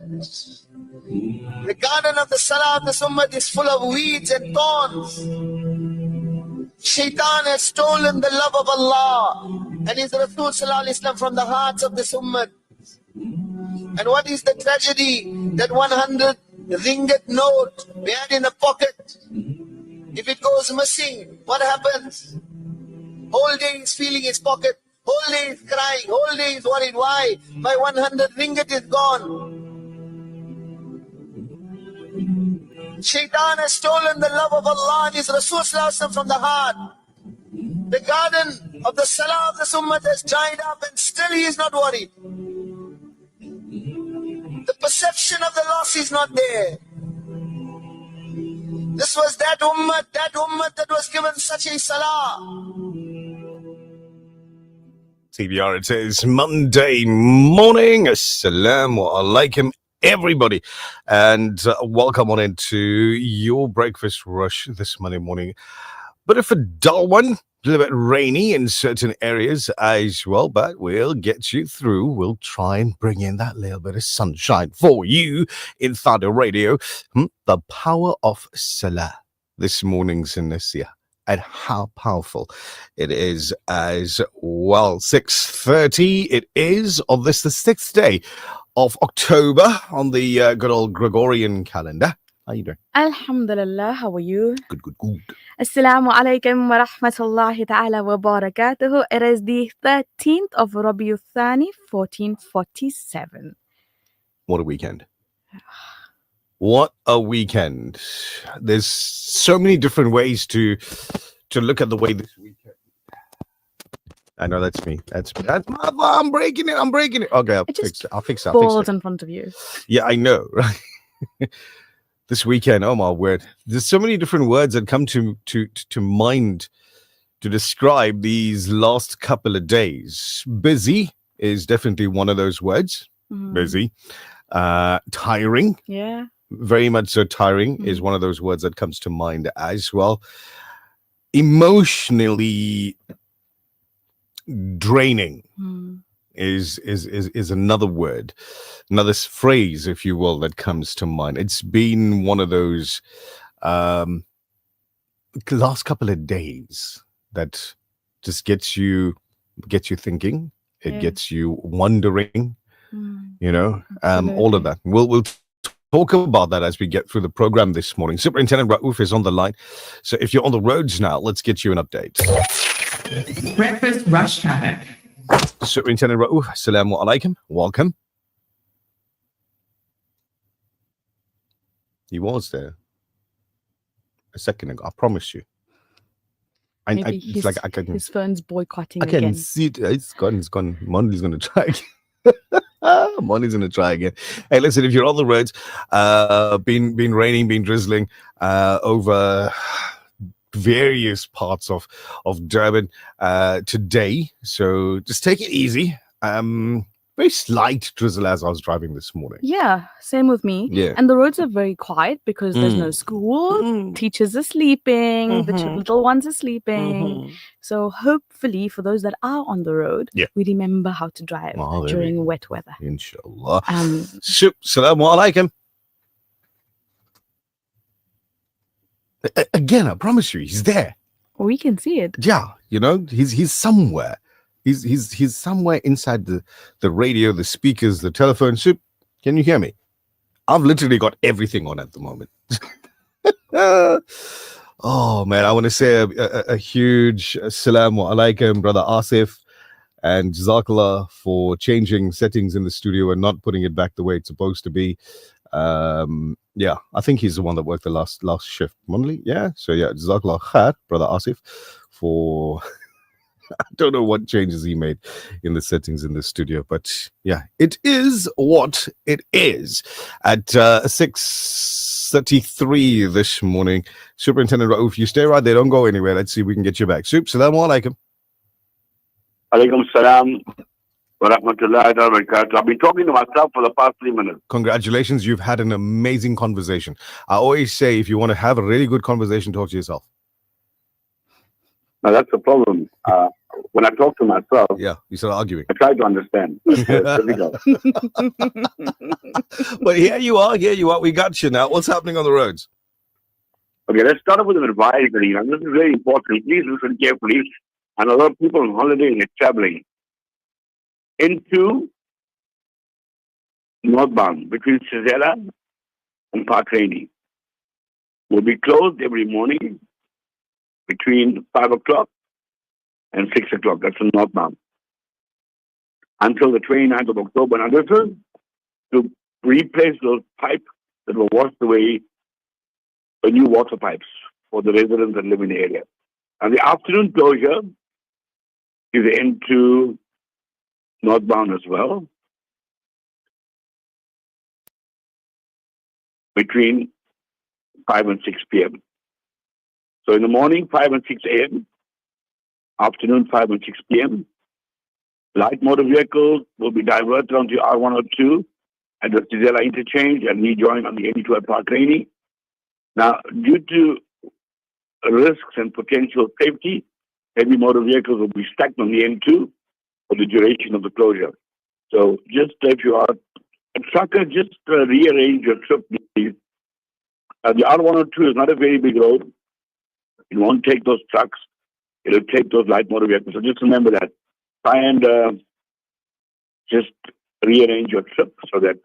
The garden of the Salah of this ummah is full of weeds and thorns. Shaitan has stolen the love of Allah and His Rasul Sallallahu Alaihi Wasallam from the hearts of this ummah. And what is the tragedy? That 100 ringgit note we had in a pocket, if it goes missing, what happens? Whole day he's feeling his pocket, whole day he's crying, whole day he's worried. Why? My 100 ringgit is gone. Shaitan has stolen the love of Allah and His Rasul Sallallahu Alaihi Wasallam from the heart. The garden of the Salah of the Ummah has dried up and still he is not worried. The perception of the loss is not there. This was that ummah that was given such a Salah. TBR, it is Monday morning. Assalamu alaikum, everybody. And welcome on into your breakfast rush this Monday morning. But if a dull one, a little bit rainy in certain areas as well, but we'll get you through. We'll try and bring in that little bit of sunshine for you in Thada Radio. The power of Salah this morning's in this year, and how powerful it is as well. 6:30 it is of this, the 6th day of October on the good old Gregorian calendar. How you doing? Alhamdulillah, how are you? Good. Assalamu alaikum wa rahmatullahi ta'ala wa barakatuhu. It is the 13th of Rabiul Thani, 1447. What a weekend. What a weekend. There's so many different ways to look at the way this weekend. I know that's me. That's I'm breaking it. Okay, I'll fix it. Falls in front of you. Yeah, I know, right? This weekend, oh my word. There's so many different words that come to mind to describe these last couple of days. Busy is definitely one of those words. Busy. Tiring. Yeah. Very much so. Tiring is one of those words that comes to mind as well. Emotionally draining is another word, another phrase, if you will, that comes to mind. It's been one of those last couple of days that just gets you thinking. It gets you wondering, all of that. We'll talk about that as we get through the program this morning. Superintendent Raouf is on the line. So if you're on the roads now, let's get you an update. Breakfast rush traffic. Superintendent Raouf, assalamu alaikum. Welcome. He was there a second ago. I promise you. His phone's boycotting again. I can see it. It's gone. Monty's going to try again. Monty's going to try again. Hey, listen, if you're on the roads, been raining, been drizzling over various parts of Durban today, so just take it easy. Very slight drizzle as I was driving this morning. Yeah, same with me. Yeah. And the roads are very quiet because there's no school. Teachers are sleeping. The little ones are sleeping. So hopefully for those that are on the road, we remember how to drive during wet weather. Inshallah. Assalamu alaikum. Again, I promise you, he's there. We can see it. Yeah, he's somewhere. He's somewhere inside the radio, the speakers, the telephone. Soup, can you hear me? I've literally got everything on at the moment. Oh man, I want to say a huge assalamu alaikum, brother Asif, and Jazakallah for changing settings in the studio and not putting it back the way it's supposed to be. Yeah, I think he's the one that worked the last shift. Monthly, yeah. So yeah, Jazakallah khair, brother Asif, for I don't know what changes he made in the settings in the studio, but yeah, it is what it is. At 6:33 this morning, Superintendent Raouf, you stay right there, don't go anywhere. Let's see if we can get you back. Soup, salamu alaikum. Alaikum salam. I've been talking to myself for the past 3 minutes. Congratulations, you've had an amazing conversation. I always say, if you want to have a really good conversation, talk to yourself. Now that's the problem. When I talk to myself, you start arguing. I try to understand. It's difficult. But here you are. We got you now. What's happening on the roads? Okay, let's start off with an advisory. And this is very important. Please listen carefully. And a lot of people on holiday and traveling into northbound between Cizella and Park Rainy will be closed every morning between 5 o'clock and 6 o'clock. That's the northbound. Until the 29th of October. Now, this is to replace those pipes that were washed away, the new water pipes for the residents that live in the area. And the afternoon closure is into northbound as well, between 5 and 6 p.m. So in the morning, 5 and 6 a.m., afternoon, 5 and 6 p.m., light motor vehicles will be diverted onto R102 at the Cizella interchange and rejoin on the 82 at Park Rainy. Now, due to risks and potential safety, heavy motor vehicles will be stuck on the N2 for the duration of the closure. So just if you are a trucker, just rearrange your trip, please. The R102 is not a very big road. It won't take those trucks. It'll take those light motor vehicles. So just remember that. Try and just rearrange your trip so that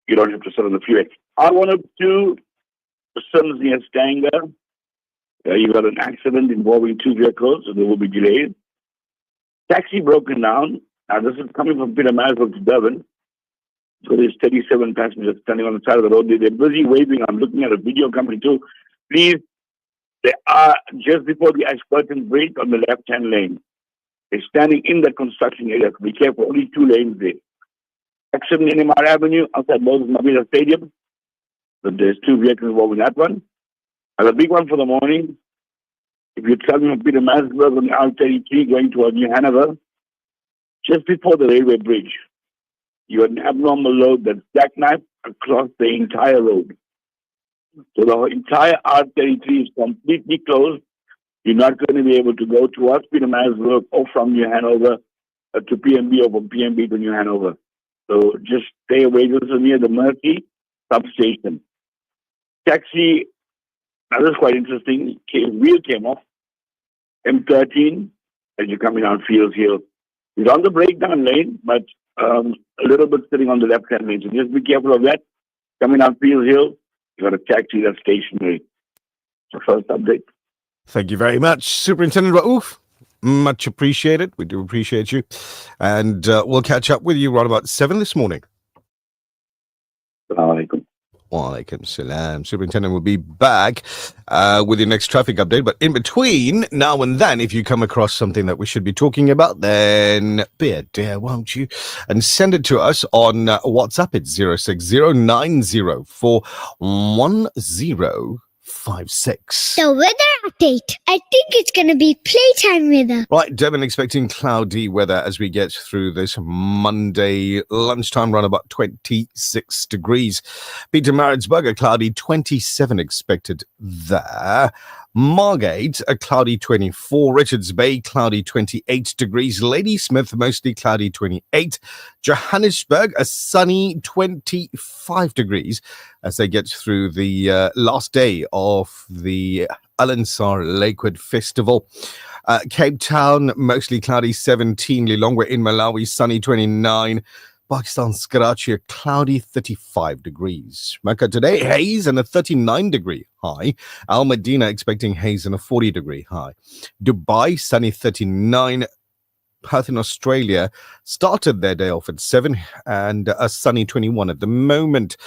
you don't have to sit on the freeway. R102, Sims near Stanger. You got an accident involving two vehicles, so there will be delays. Taxi broken down. Now, this is coming from Peter Maslow to Durban. So there's 37 passengers standing on the side of the road. They're busy waving. I'm looking at a video company too. Please, they are just before the Ashburton Bridge on the left-hand lane. They're standing in the construction area. So be careful. Only two lanes there. Accident in MR Avenue outside Moses Mabila Stadium. So there's two vehicles involved in that one. And the big one for the morning, if you're traveling from Peter Masburg on the R33 going towards New Hanover, just before the railway bridge, you had an abnormal load that's jackknifed across the entire road. So the entire R33 is completely closed. You're not going to be able to go towards Peter Masburg or from New Hanover to PMB or from PMB to New Hanover. So just stay away. This is near the Murphy substation. Taxi, now this is quite interesting. Wheel came off. M13 as you're coming down Fields Hill. It's on the breakdown lane, but a little bit sitting on the left-hand lane. So just be careful of that. Coming down Fields Hill, you got a taxi that's stationary. So first update. Thank you very much, Superintendent Raouf. Much appreciated. We do appreciate you. And we'll catch up with you right about 7 this morning. Assalamu alaikum. Walaikum salam. Superintendent will be back with your next traffic update. But in between now and then, if you come across something that we should be talking about, then be a dear, won't you? And send it to us on WhatsApp. It's 06090411056. The weather update. I think it's going to be playtime weather. Right, Devon expecting cloudy weather as we get through this Monday lunchtime, around about 26 degrees. Peter Maritzburg, a cloudy 27 expected there. Margate, a cloudy 24. Richards Bay, cloudy 28 degrees. Ladysmith, mostly cloudy 28. Johannesburg, a sunny 25 degrees as they get through the last day of the Alansar Lakewood Festival. Cape Town, mostly cloudy 17. Lilongwe in Malawi, sunny 29. Pakistan's Karachi, a cloudy 35 degrees. Mecca today, haze and a 39-degree high. Al Medina expecting haze and a 40-degree high. Dubai, sunny 39. Perth in Australia started their day off at 7 and a sunny 21 at the moment.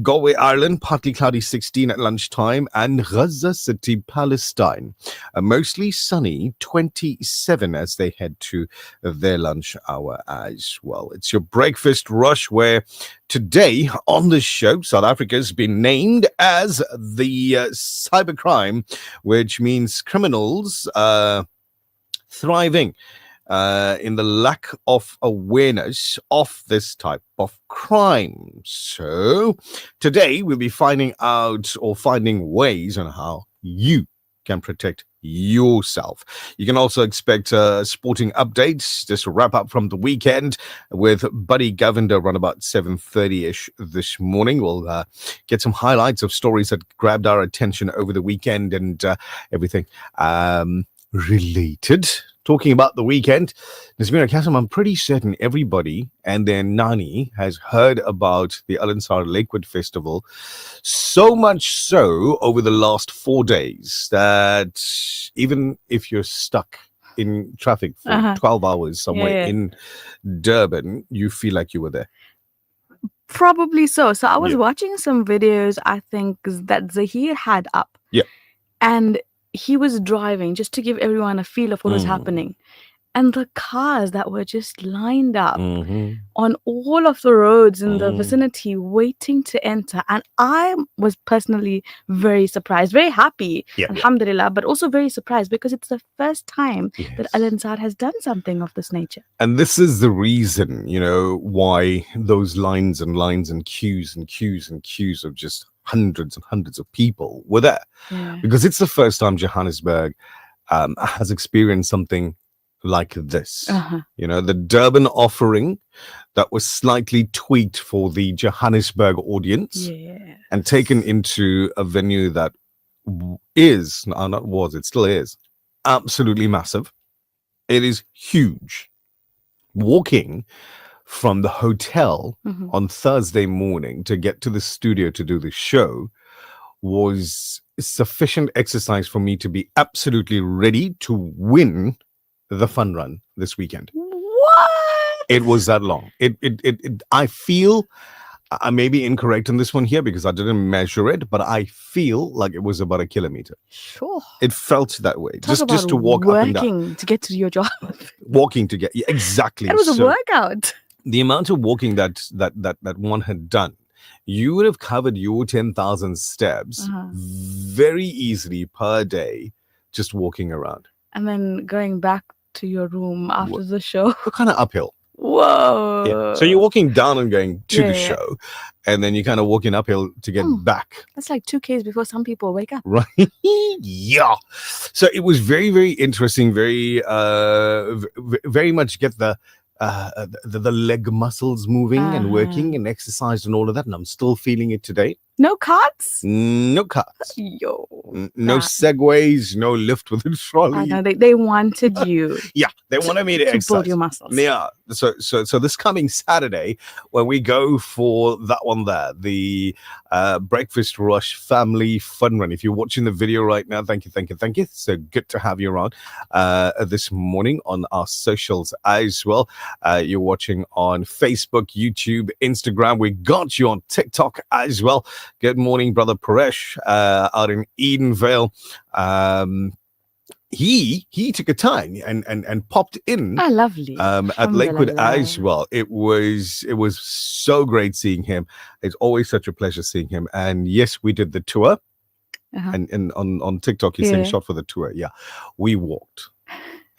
Galway, Ireland, partly cloudy 16 at lunchtime. And Gaza City, Palestine, mostly sunny 27 as they head to their lunch hour as well. It's your breakfast rush where today on the show, South Africa's been named as the cybercrime, which means criminals thriving in the lack of awareness of this type of crime. So today we'll be finding out or finding ways on how you can protect yourself. You can also expect sporting updates, just a wrap up from the weekend with Buddy Govender around about 7:30ish this morning. We'll get some highlights of stories that grabbed our attention over the weekend and everything related. Talking about the weekend, Nazmira Kasim, I'm pretty certain everybody and their nani has heard about the Al Ansar Lakewood Festival, so much so over the last 4 days that even if you're stuck in traffic for 12 hours somewhere in Durban, you feel like you were there. Probably so. So I was watching some videos, I think, that Zahir had up. Yeah. And he was driving just to give everyone a feel of what was happening. And the cars that were just lined up on all of the roads in the vicinity waiting to enter. And I was personally very surprised, very happy, alhamdulillah, but also very surprised because it's the first time that Al Ansar has done something of this nature. And this is the reason, why those lines and queues and queues and queues of just hundreds and hundreds of people were there. Yeah. Because it's the first time Johannesburg has experienced something like this. The Durban offering that was slightly tweaked for the Johannesburg audience and taken into a venue that it still is absolutely massive. It is huge. Walking from the hotel on Thursday morning to get to the studio to do the show was sufficient exercise for me to be absolutely ready to win the fun run this weekend. What? It was that long. I feel I may be incorrect in this one here because I didn't measure it, but I feel like it was about 1 kilometer. Sure. It felt that way. Talk Just to walk up and down. Working to get to your job. Walking to get exactly. It was a workout. The amount of walking that one had done, you would have covered your 10,000 steps very easily per day, just walking around. And then going back to your room after the show. Kind of uphill. Whoa. Yeah. So you're walking down and going to the show, and then you're kind of walking uphill to get back. That's like 2 Ks before some people wake up. Right. Yeah. So it was very, very interesting, very much get the leg muscles moving and working and exercise and all of that. And I'm still feeling it today. No carts? No carts. Yo. No segways, no lift with a trolley. I know, they wanted you. Yeah, they wanted me to exercise. Build your muscles. Yeah. So this coming Saturday, when we go for that one there, the Breakfast Rush Family Fun Run. If you're watching the video right now, thank you. So good to have you around this morning on our socials as well. You're watching on Facebook, YouTube, Instagram. We got you on TikTok as well. Good morning, brother Paresh, out in Edenvale. He took a time and popped in. Lovely. At Lakewood as well. It was so great seeing him. It's always such a pleasure seeing him. And yes, we did the tour. And on TikTok he's saying shot for the tour. Yeah, we walked.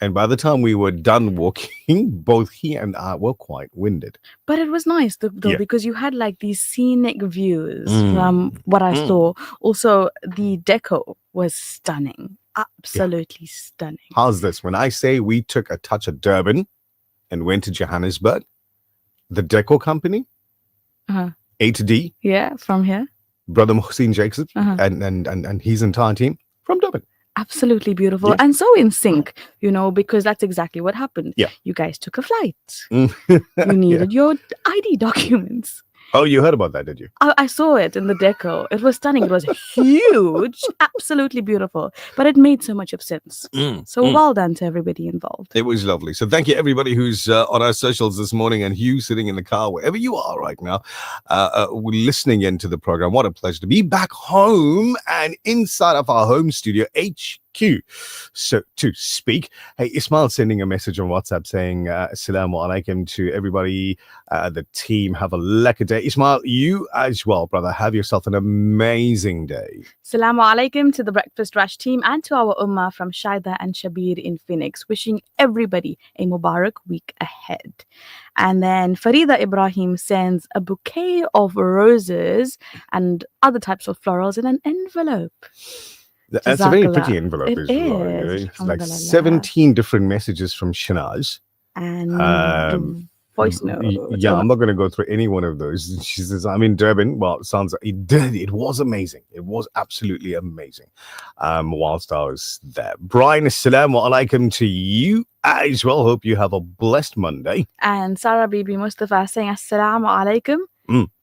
And by the time we were done walking, both he and I were quite winded. But it was nice though, because you had like these scenic views from what I saw. Also, the deco was stunning. Absolutely stunning. How's this? When I say we took a touch of Durban and went to Johannesburg, the deco company, A to D. Yeah, from here. Brother Mohsin Jacob and his entire team from Durban. Absolutely beautiful and so in sync, because that's exactly what happened. Yeah. You guys took a flight. You needed your ID documents. Oh, you heard about that, did you? I saw it in the deco. It was stunning. It was huge, absolutely beautiful, but it made so much of sense. Well done to everybody involved. It was lovely. So thank you everybody who's on our socials this morning, and Hugh sitting in the car, wherever you are right now, listening into the program. What a pleasure to be back home and inside of our home studio, HQ, so to speak. Hey, Ismail sending a message on WhatsApp saying Assalamu alaikum to everybody, the team. Have a lekker day. Ismail, you as well, brother. Have yourself an amazing day. Assalamu alaikum to the Breakfast Rush team and to our ummah from Shaida and Shabir in Phoenix. Wishing everybody a Mubarak week ahead. And then Farida Ibrahim sends a bouquet of roses and other types of florals in an envelope. That's a very Jazakallah. pretty envelope It as well. is, It's like alhamdulillah. 17 different messages from Shanaz. And voice notes. Yeah, I'm not going to go through any one of those. She says, I'm in Durban. Well, it sounds like it was amazing. It was absolutely amazing. Whilst I was there. Brian, assalamu alaikum to you as well. Hope you have a blessed Monday. And Sarah Bibi Mustafa saying assalamu alaikum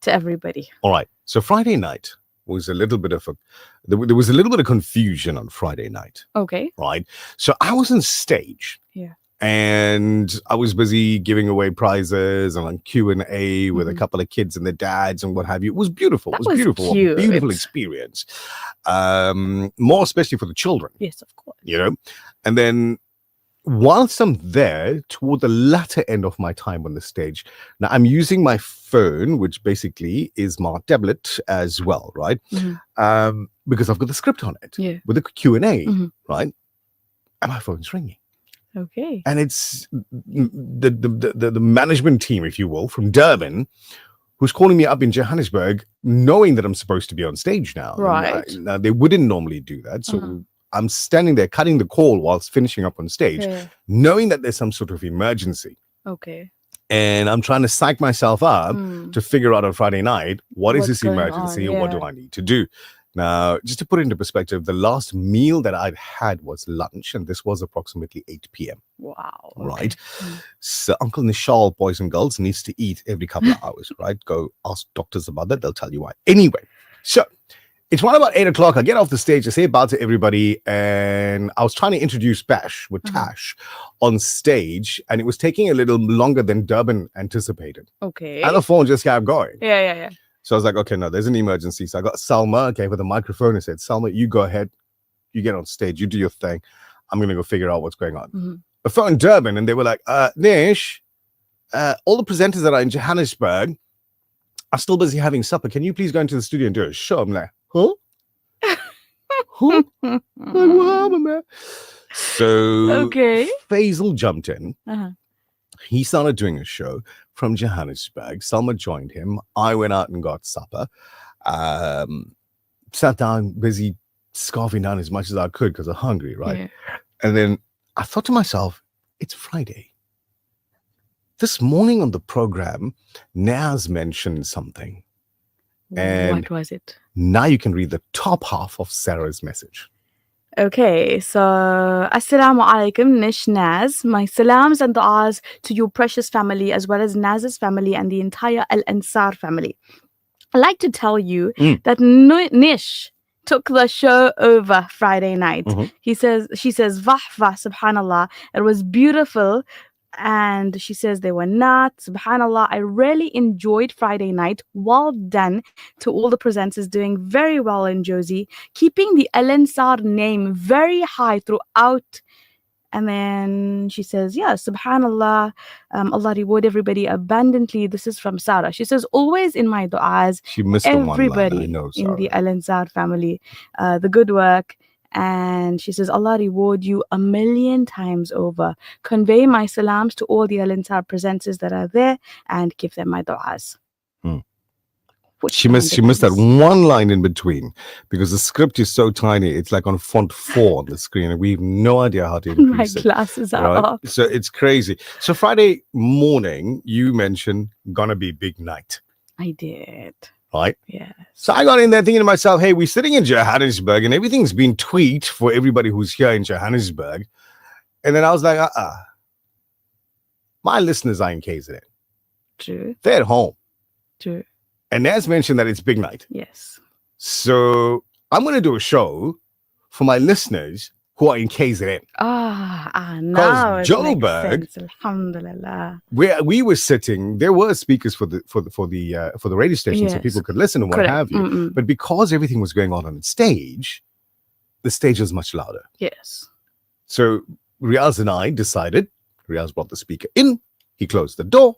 to everybody. All right. So Friday night was a little bit of there was a little bit of confusion on Friday night. Okay. Right. So I was on stage. Yeah. And I was busy giving away prizes and on Q&A with a couple of kids and their dads and what have you. It was beautiful. It was beautiful. Cute. A beautiful experience. More especially for the children. Yes, of course. You know? And then whilst I'm there, toward the latter end of my time on the stage, now I'm using my phone, which basically is my tablet as well, right? Because I've got the script on it with the Q&A, right? And my phone's ringing. Okay. And it's the management team, if you will, from Durban, who's calling me up in Johannesburg, knowing that I'm supposed to be on stage now. Right. Now they wouldn't normally do that. So I'm standing there cutting the call whilst finishing up on stage, knowing that there's some sort of emergency. Okay. And I'm trying to psych myself up to figure out on Friday night, what's this emergency and what do I need to do? Now, just to put it into perspective, the last meal that I'd had was lunch, and this was approximately 8 p.m. Wow. Okay. Right? So Uncle Nishal, boys and girls, needs to eat every couple of hours, right? Go ask doctors about that. They'll tell you why. Anyway, so it's around about 8 o'clock. I get off the stage. I say bye to everybody, and I was trying to introduce Bash with Tash on stage, and it was taking a little longer than Durban anticipated. Okay. And the phone just kept going. Yeah. So I was like, okay, no, there's an emergency. So I got Salma, okay, with a microphone and said, Salma, you go ahead. You get on stage. You do your thing. I'm going to go figure out what's going on. I phoned Durban and they were like, Nish, all the presenters that are in Johannesburg are still busy having supper. Can you please go into the studio and do a show? I'm like, huh? Huh? Like, what happened, man? So Faisal jumped in. He started doing a show from Johannesburg. Salma joined him. I went out and got supper. Sat down, busy scarfing down as much as I could because I'm hungry, right? Yeah. And then I thought to myself, it's Friday. This morning on the program, Naz mentioned something. And what was it? Now you can read the top half of Sarah's message. Okay, so Assalamu alaikum, Nish Naz. My salams and du'as to your precious family as well as Naz's family and the entire Al Ansar family. I'd like to tell you that Nish took the show over Friday night. She says, Vah, subhanallah. It was beautiful. And she says they were not. Subhanallah, I really enjoyed Friday night. Well done to all the presenters, doing very well in Josie, keeping the Al Ansar name very high throughout. And then she says, yeah, Subhanallah, Allah reward everybody abundantly. This is from Sarah. She says, always in my du'as, she missed everybody in the Al Ansar family, the good work. And she says, Allah reward you 1,000,000 times over. Convey my salams to all the Al Ansar presenters that are there and give them my du'as. She missed that one line in between because the script is so tiny. It's like on font 4 on the screen, and we have no idea how to increase my glasses are off. So it's crazy. So Friday morning, you mentioned gonna be big night. I did. Right? Yeah. So I got in there thinking to myself, hey, we're sitting in Johannesburg and everything's been tweaked for everybody who's here in Johannesburg. And then I was like, my listeners are in KZN. True. They're at home. True. And Naz mentioned that it's big night. Yes. So I'm going to do a show for my listeners who are in KZN. Now it Joburg, makes sense. Alhamdulillah. Where we were sitting, there were speakers for the radio station, so people could listen and what have you. But because everything was going on stage, the stage was much louder. Yes. So Riaz and I decided. Riaz brought the speaker in. He closed the door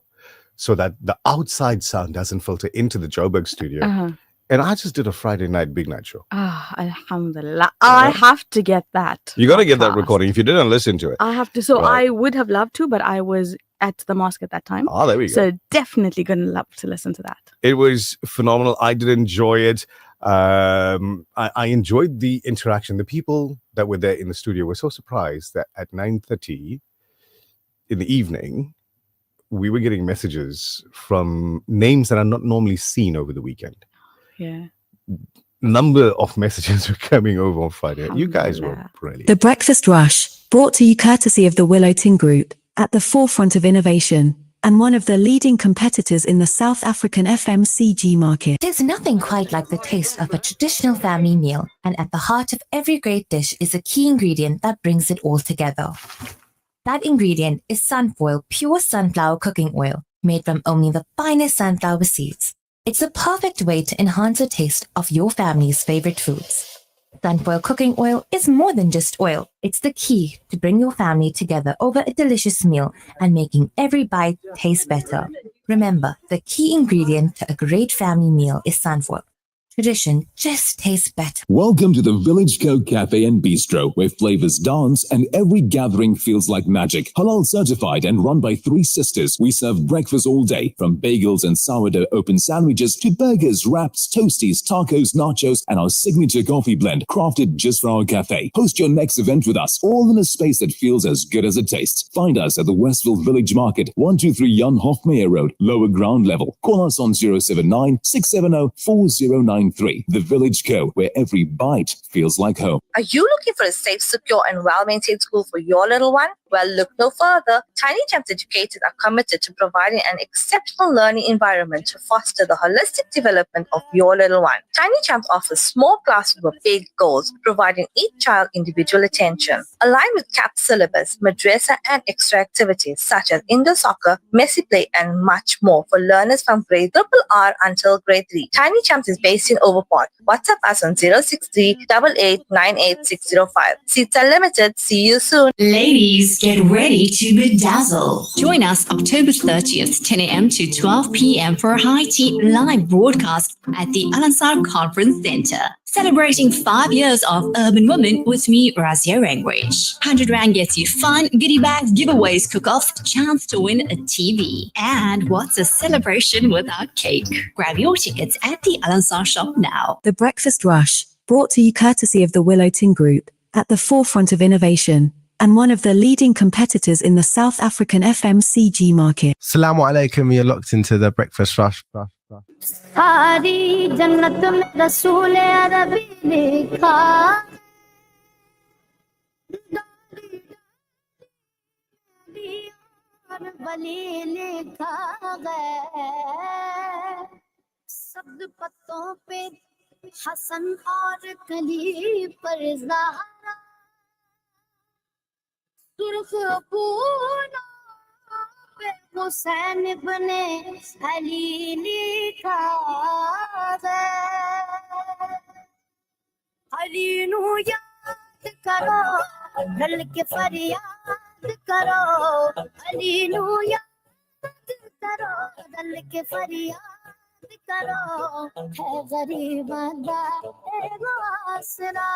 so that the outside sound doesn't filter into the Joburg studio. And I just did a Friday night big night show. Alhamdulillah. I have to get that. You got to get that recording if you didn't listen to it. I have to. So I would have loved to, but I was at the mosque at that time. There we go. So definitely going to love to listen to that. It was phenomenal. I did enjoy it. I enjoyed the interaction. The people that were there in the studio were so surprised that at 9:30 in the evening, we were getting messages from names that are not normally seen over the weekend. Yeah. Number of messages were coming over on Friday. You guys were Alhamdulillah. brilliant. The Breakfast Rush, brought to you courtesy of the Willow Tin Group, at the forefront of innovation, and one of the leading competitors in the South African FMCG market. There's nothing quite like the taste of a traditional family meal, and at the heart of every great dish is a key ingredient that brings it all together. That ingredient is Sunfoil pure sunflower cooking oil, made from only the finest sunflower seeds. It's the perfect way to enhance the taste of your family's favorite foods. Sunfoil cooking oil is more than just oil. It's the key to bring your family together over a delicious meal and making every bite taste better. Remember, the key ingredient to a great family meal is Sunfoil. Tradition just tastes better. Welcome to the Village Co Cafe and Bistro, where flavors dance and every gathering feels like magic. Halal certified and run by 3 sisters, we serve breakfast all day, from bagels and sourdough open sandwiches to burgers, wraps, toasties, tacos, nachos, and our signature coffee blend, crafted just for our cafe. Host your next event with us, all in a space that feels as good as it tastes. Find us at the Westville Village Market, 123 Jan Hofmeyer Road, lower ground level. Call us on 079 670 4093. The Village Co, where every bite feels like home. Are you looking for a safe, secure, and well-maintained school for your little one? Well, look no further. Tiny Champs educators are committed to providing an exceptional learning environment to foster the holistic development of your little one. Tiny Champs offers small classes with big goals, providing each child individual attention. Aligned with CAP syllabus, madrasa, and extra activities such as indoor soccer, messy play, and much more for learners from grade RR until grade 3. Tiny Champs is based in Overport. WhatsApp us on 063 88 98605. Seats are limited. See you soon. Ladies, get ready to bedazzle. Join us October 30th, 10 a.m. to 12 p.m. for a high tea live broadcast at the Al Ansar Conference Center. Celebrating 5 years of Urban Women with me, Razia Rangwich. 100 Rand gets you fun, goodie bags, giveaways, cook-offs, chance to win a TV. And what's a celebration without cake? Grab your tickets at the Al Ansar shop now. The Breakfast Rush, brought to you courtesy of the Willow Tin Group, at the forefront of innovation, and one of the leading competitors in the South African FMCG market. Assalamu alaikum, you're locked into the Breakfast Rush. सारी जन्नत में रसूल अरबी लिखा वली लिखा गया शब्द पत्तों पे हसन और कली पर ज़हरा सुर्ख फूलों हुसैन बने अली लिखा अली नू याद करो दिल के फरियाद करो अली नू याद करो दिल के फरियाद करो है गरीब दा एगो आसरा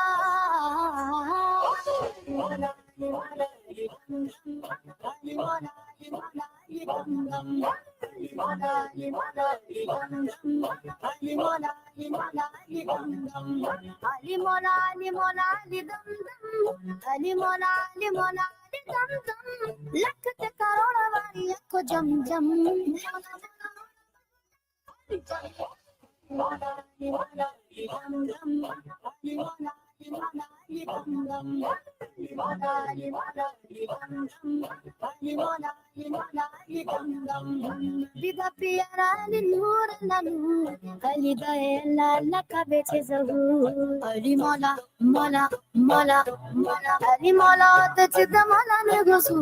Vida piara ni nur na nur Ali daela la kabeche zahu Ali mola mola mola mola Ali mola te chida mola ne gosu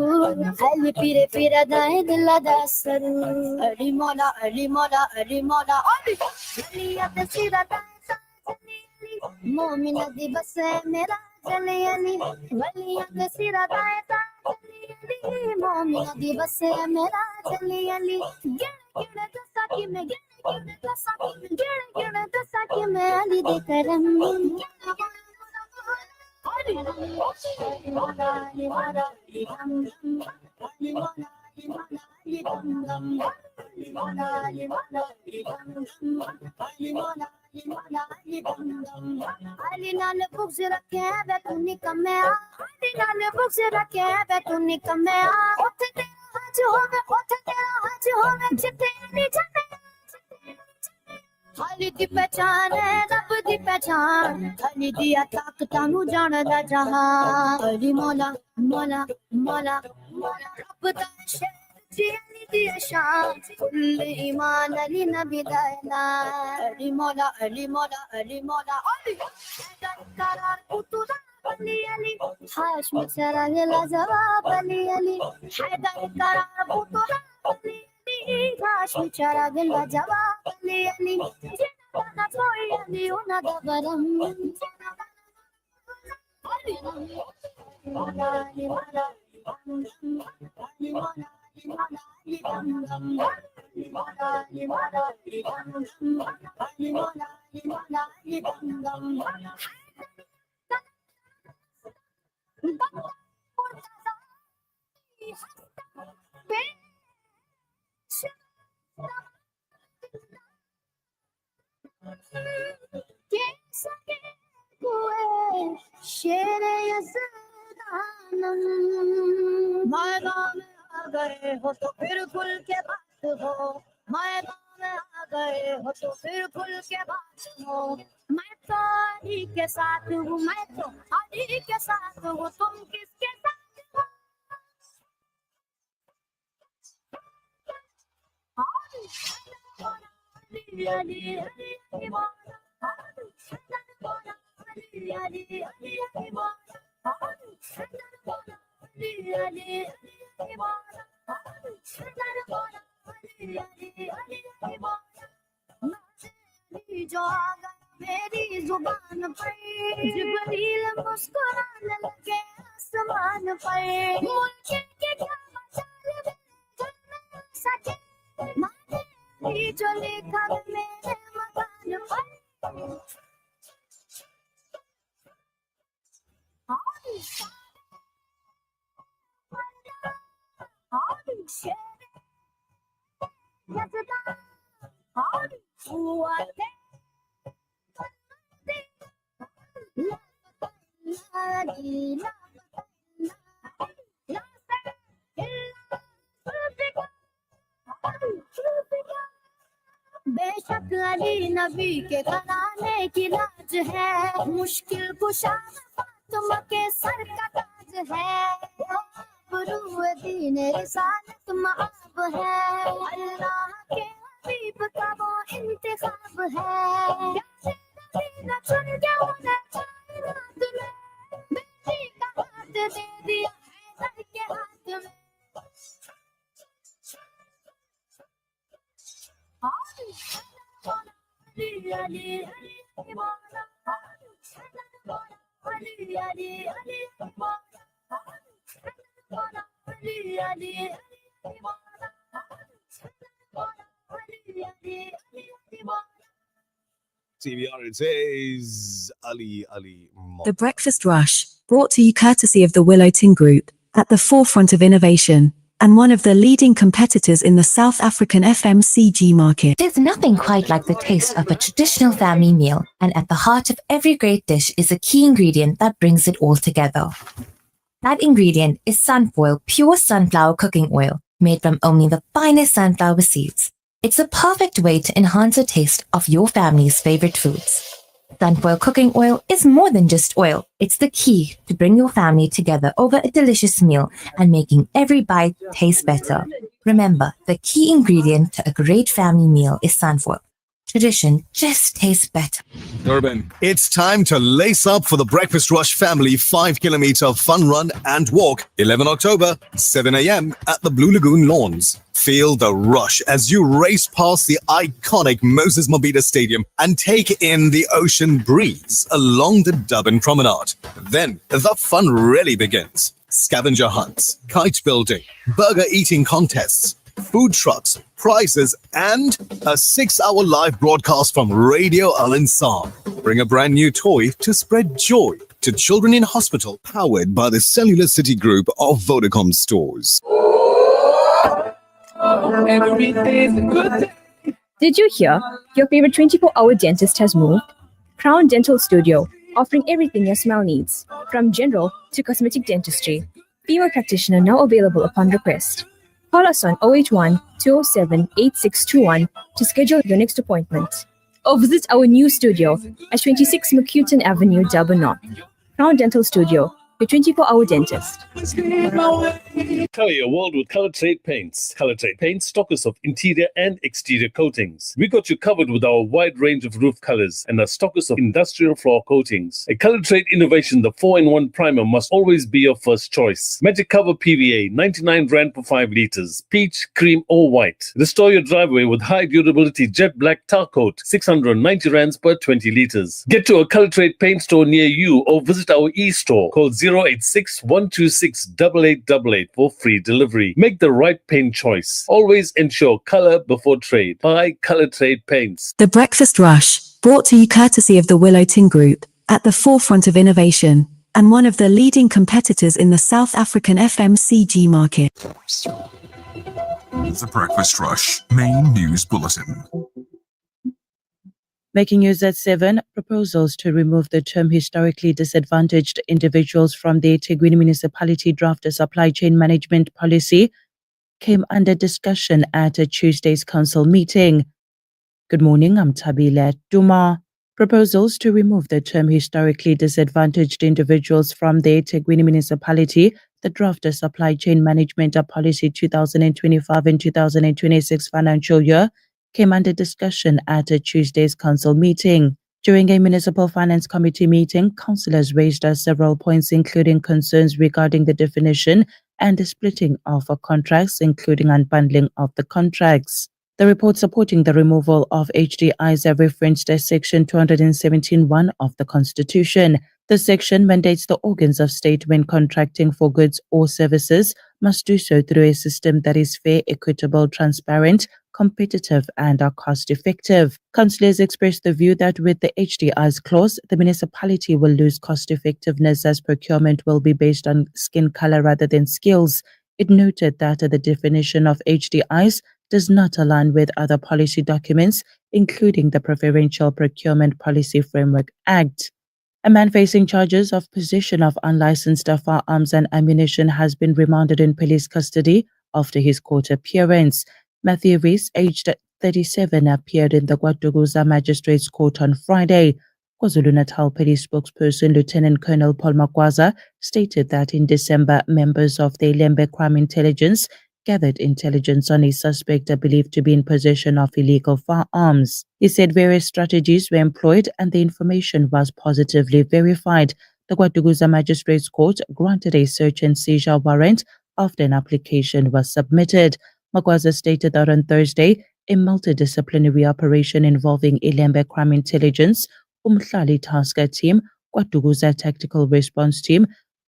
Ali pire pire dae dilla dasaru Ali mola Ali mola Ali mola Ali ya te sira dae mo'mina di bas mera chale ali waliya te sira dae Momina दी बस मेरा चली अली गिण गिण दसा की मैं गिण गिण दसा की मैं अली दे करम Ali nal books rakhe hai be tu nikamme Ali nal books rakhe hai be tu nikamme Othe tera haj hove othe tera haj hove jitte ali jane Ali di pehchan hai rab di pehchan Ali diya taaktan nu janada jahan Ali mola mola mola mola rab da sher ji ali diya shan kull iman ali nabi da Ali mola ali mola ali mola ali karar utuda Ali Ali Hashmi chara gela jawab Ali Ali Haidar karar utuda Ali Hashmi chara gela jawab Ali Ali Jena koi Ali una da garam Ali mola ali mola Ali mola ali mola Ali dam dam Ali mola ali mola Ali dam dam Ali mola ali mola Ali dam dam शेरे यज़दानम मैदान में आ गए हो तो फिर खुल के बात हो मैदान में आ गए हो तो फिर खुल के बात हो मैं तो अली के साथ हूँ मैं तो अली के साथ हूँ तुम किसके साथ हो Ali Ali Ali Ali mola Ali mola Ali Ali Ali Ali mola Ali mola Ali Ali Ali mola Ali mola Ali Ali Ali mola मेरी जो आगा मेरी जुबान पर जिब्रील मुस्कुराने लगे आसमान पर मुल्क के क्या मचाले सके माने जो लिखा मेरे मकान पर बेशक अली नबी के घराने की लाज है मुश्किल कुशा फातिमा के सर का ताज है गुरु दीन रिसालत माब है अल्लाह के हबीब का वो इंतखाब है न चुन के होना कायनात में बेटी का हाथ दे दिया हैदर के हाथ में Ali Ali Ali mola Ali Ali Ali Ali mola Ali Ali Ali mola Ali Ali Ali mola TBR, it says Ali Ali Mo. The Breakfast Rush, brought to you courtesy of the Willow Tin Group, at the forefront of innovation, and one of the leading competitors in the South African FMCG market. There's nothing quite like the taste of a traditional family meal, and at the heart of every great dish is a key ingredient that brings it all together. That ingredient is Sunfoil pure sunflower cooking oil, made from only the finest sunflower seeds. It's a perfect way to enhance the taste of your family's favorite foods. Sunfoil cooking oil is more than just oil. It's the key to bring your family together over a delicious meal and making every bite taste better. Remember, the key ingredient to a great family meal is sunfoil. Tradition just tastes better. Urban. It's time to lace up for the Breakfast Rush family 5-kilometer fun run and walk, 11 October, 7 a.m. at the Blue Lagoon Lawns. Feel the rush as you race past the iconic Moses Mabhida Stadium and take in the ocean breeze along the Durban Promenade. Then the fun really begins. Scavenger hunts, kite building, burger eating contests, food trucks, prizes, and a 6-hour live broadcast from Radio Al Insan. Bring a brand new toy to spread joy to children in hospital, powered by the Cellular City Group of Vodacom stores. Every day's a good day. Did you hear? Your favorite 24-hour dentist has moved? Crown Dental Studio, offering everything your smile needs, from general to cosmetic dentistry. Female practitioner now available upon request. Call us on 081 207 8621 to schedule your next appointment. Or visit our new studio at 26 McCuton Avenue, Durban North. Crown Dental Studio, your 24-hour dentist. Color your world with Color Trade Paints. Color Trade Paints, stockers of interior and exterior coatings. We got you covered with our wide range of roof colors and are stockers of industrial floor coatings. A Color Trade innovation, the 4-in-1 primer must always be your first choice. Magic Cover PVA, 99 Rand per 5 liters. Peach, cream or white. Restore your driveway with high durability jet black tar coat, 690 Rands per 20 liters. Get to a Color Trade Paint store near you or visit our e-store. Call 086 126 8888 for free delivery. Make the right paint choice. Always ensure color before trade. Buy Color Trade Paints. The Breakfast Rush, brought to you courtesy of the Willow Tin Group, at the forefront of innovation, and one of the leading competitors in the South African FMCG market. The Breakfast Rush main news bulletin. Making news at 7, proposals to remove the term historically disadvantaged individuals from the eThekwini municipality draft a supply chain management policy came under discussion at a Tuesday's council meeting. Good morning, I'm Tabile Duma. Proposals to remove the term historically disadvantaged individuals from the eThekwini municipality, the draft a supply chain management policy 2025 and 2026 financial year, came under discussion at a Tuesday's council meeting. During a municipal finance committee meeting, councillors raised several points, including concerns regarding the definition and the splitting of contracts, including unbundling of the contracts. The report supporting the removal of HDIs have referenced Section 217(1) of the Constitution. The section mandates the organs of state, when contracting for goods or services, must do so through a system that is fair, equitable, transparent, competitive and are cost-effective. Councillors expressed the view that with the HDIs clause, the municipality will lose cost-effectiveness as procurement will be based on skin color rather than skills. It noted that the definition of HDIs does not align with other policy documents, including the Preferential Procurement Policy Framework Act. A man facing charges of possession of unlicensed firearms and ammunition has been remanded in police custody after his court appearance. Matthew Rees, aged 37, appeared in the KwaDukuza Magistrates Court on Friday. KwaZulu-Natal Police spokesperson Lieutenant Colonel Paul Magwaza stated that in December, members of the Lembe Crime Intelligence gathered intelligence on a suspect believed to be in possession of illegal firearms. He said various strategies were employed and the information was positively verified. The KwaDukuza Magistrates Court granted a search and seizure warrant after an application was submitted. Magwaza stated that on Thursday, a multidisciplinary operation involving Ilembe Crime Intelligence, Umhlali Tasker Team, KwaDukuza Tactical Response Team,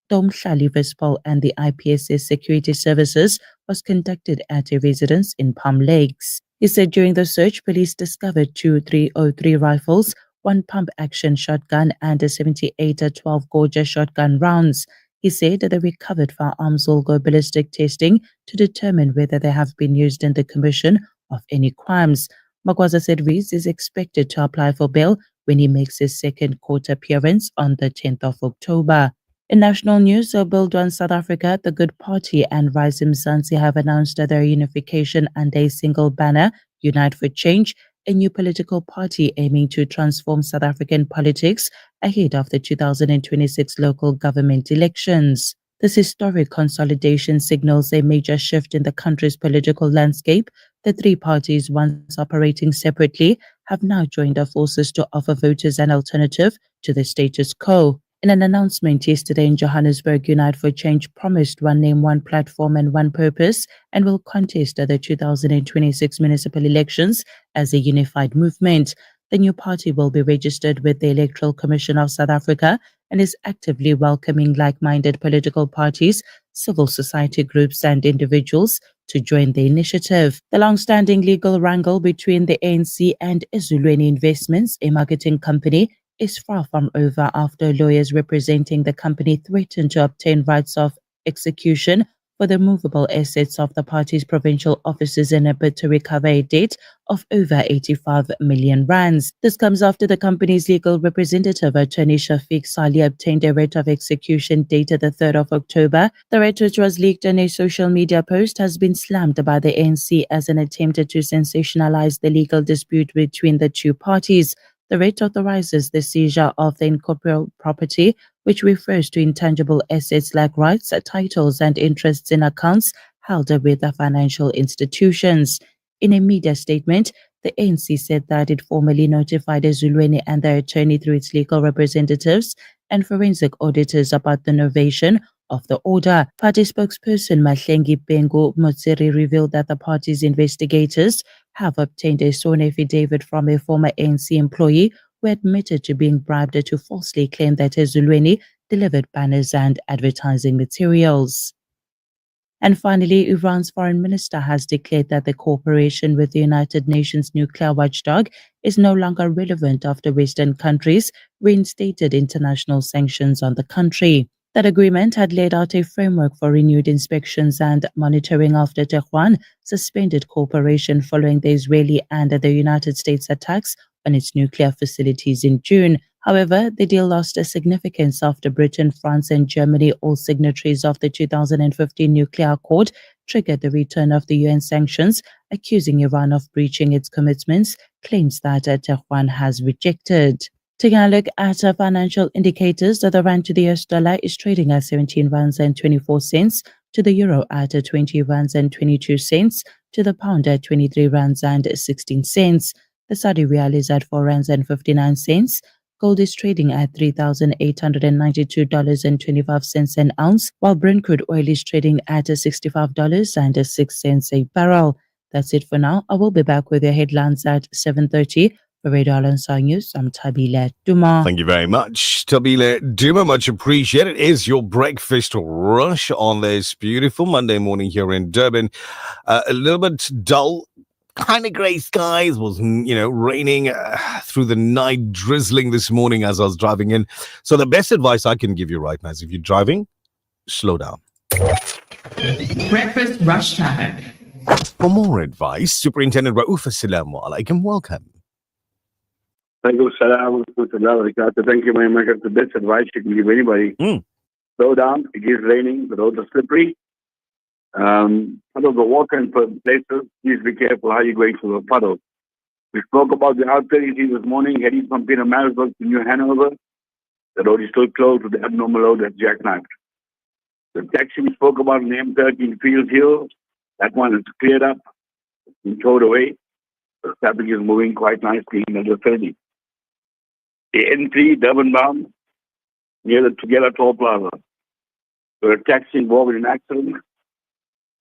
the Umhlali Vespal and the IPSS Security Services was conducted at a residence in Palm Lakes. He said during the search, police discovered 2 303 rifles, 1 pump-action shotgun and a 78 12-gauge shotgun rounds. He said that the recovered firearms will go ballistic testing to determine whether they have been used in the commission of any crimes. Magwaza said Rees is expected to apply for bail when he makes his second court appearance on the 10th of October. In national news, Build One South Africa, the Good Party and Rise Mzansi have announced their unification under a single banner, Unite for Change, a new political party aiming to transform South African politics ahead of the 2026 local government elections. This historic consolidation signals a major shift in the country's political landscape. The three parties, once operating separately, have now joined their forces to offer voters an alternative to the status quo. In an announcement yesterday in Johannesburg, Unite for Change promised one name, one platform and one purpose, and will contest the 2026 municipal elections as a unified movement. The new party will be registered with the Electoral Commission of South Africa and is actively welcoming like-minded political parties, civil society groups and individuals to join the initiative. The long-standing legal wrangle between the ANC and Ezulweni Investments, a marketing company, is far from over after lawyers representing the company threatened to obtain rights of execution for the movable assets of the party's provincial offices in a bid to recover a debt of over 85 million rands. This comes after the company's legal representative, attorney Shafiq Salih, obtained a writ of execution dated the 3rd of October. The writ, which was leaked in a social media post, has been slammed by the ANC as an attempt to sensationalize the legal dispute between the two parties. The writ authorizes the seizure of the incorporeal property, which refers to intangible assets like rights, titles, and interests in accounts held with the financial institutions. In a media statement, the ANC said that it formally notified Ezulweni and their attorney through its legal representatives and forensic auditors about the novation of the order. Party spokesperson Mahlengi Pengu Motsiri revealed that the party's investigators have obtained a sworn affidavit from a former ANC employee who admitted to being bribed to falsely claim that Ezulweni delivered banners and advertising materials. And finally, Iran's foreign minister has declared that the cooperation with the United Nations nuclear watchdog is no longer relevant after Western countries reinstated international sanctions on the country. That agreement had laid out a framework for renewed inspections and monitoring after Tehran suspended cooperation following the Israeli and the United States attacks on its nuclear facilities in June. However, the deal lost significance after Britain, France, and Germany, all signatories of the 2015 nuclear accord, triggered the return of the UN sanctions, accusing Iran of breaching its commitments, claims that Tehran has rejected. Taking a look at financial indicators, the rand to the US dollar is trading at 17 rands and 24 cents, to the euro at 20 rands and 22 cents, to the pound at 23 rands and 16 cents. The Saudi Riyal is at 4 rands and 59 cents. Gold is trading at $3,892.25 an ounce, while Brent crude oil is trading at $65.06 a barrel. That's it for now. I will be back with your headlines at 7:30. For Radio Alansar News, I'm Tabile Duma. Thank you very much, Tabile Duma. Much appreciated. It is your breakfast rush on this beautiful Monday morning here in Durban. A little bit dull. Kind of grey skies, was raining through the night, drizzling this morning as I was driving in. So the best advice I can give you right now is if you're driving, slow down. Breakfast rush traffic. For more advice, Superintendent Rauf, assalamu alaikum, welcome. Thank you, salam. Thank you very much. That's the best advice you can give anybody. Slow down. It is raining. The roads are slippery. Puddles of water in places. Please be careful how you're going through the puddles. We spoke about the R33 this morning, heading from Peter Marisburg to New Hanover. The road is still closed with the abnormal load that's jackknifed. The taxi we spoke about in the M13 Fields Hill, that one is cleared up, it's been towed away. The traffic is moving quite nicely in the vicinity. The N3 Durban bound near the Together Toll Plaza. There a taxi involved in an accident.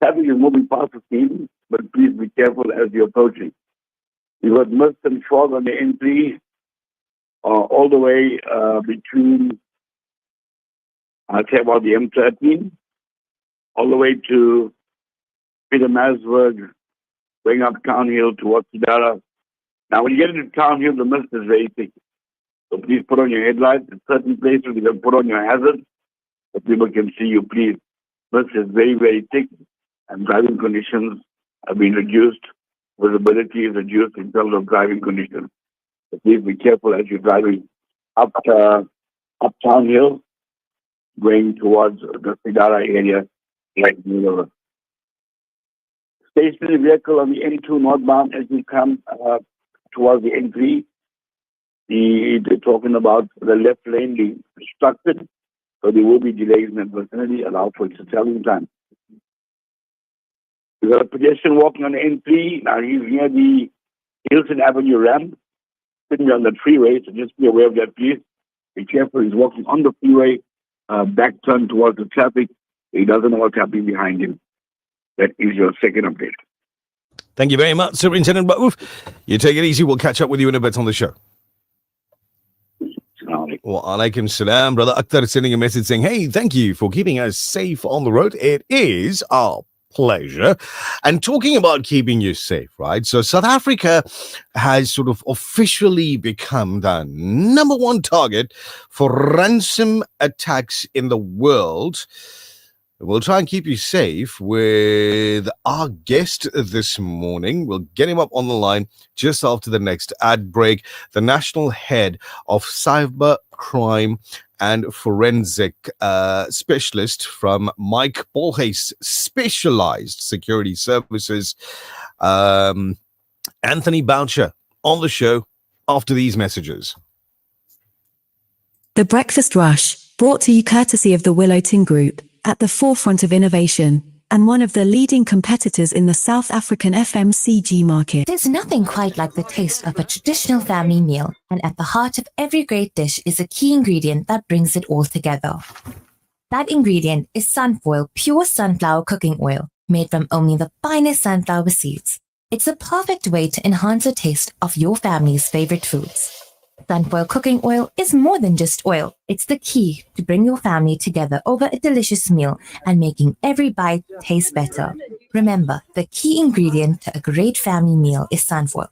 Traffic is moving past the scene, but please be careful as you're approaching. You've got mist and fog on the N3 all the way between, I'll say about the M13, all the way to Peter Marisburg, going up Town Hill towards Sidara. Now, when you get into Town Hill, the mist is very thick. So please put on your headlights. In certain places, you can put on your hazard so people can see you, please. Mist is very, very thick, and driving conditions have been reduced. Visibility is reduced in terms of driving conditions. So please be careful as you're driving up Town Hill, going towards the Sidara area, like New Stationary vehicle on the N2 northbound as you come towards the N3. They're talking about the left lane being obstructed, so there will be delays in that vicinity. Allow for its traveling time. We've got a pedestrian walking on the N3. Now he's near the Hilton Avenue ramp, sitting on the freeway, so just be aware of that, please. Be careful, he's walking on the freeway, back turn towards the traffic. He doesn't know what's happening behind him. That is your second update. Thank you very much, Superintendent Rauf. You take it easy. We'll catch up with you in a bit on the show. Wa alaikum salam. Brother Akhtar sending a message saying, hey, thank you for keeping us safe on the road. It is our pleasure. And talking about keeping you safe, right? So South Africa has sort of officially become the #1 target for ransom attacks in the world. We'll try and keep you safe with our guest this morning. We'll get him up on the line just after the next ad break. The National Head of Cyber Crime and Forensic Specialist from Mike Polhay's Specialized Security Services, Anthony Boucher, on the show after these messages. The Breakfast Rush, brought to you courtesy of the Willow Tin Group, at the forefront of innovation, and one of the leading competitors in the South African FMCG market. There's nothing quite like the taste of a traditional family meal, and at the heart of every great dish is a key ingredient that brings it all together. That ingredient is Sunfoil pure sunflower cooking oil, made from only the finest sunflower seeds. It's a perfect way to enhance the taste of your family's favorite foods. Sunfoil cooking oil is more than just oil. It's the key to bring your family together over a delicious meal and making every bite taste better. Remember, the key ingredient to a great family meal is sunfoil.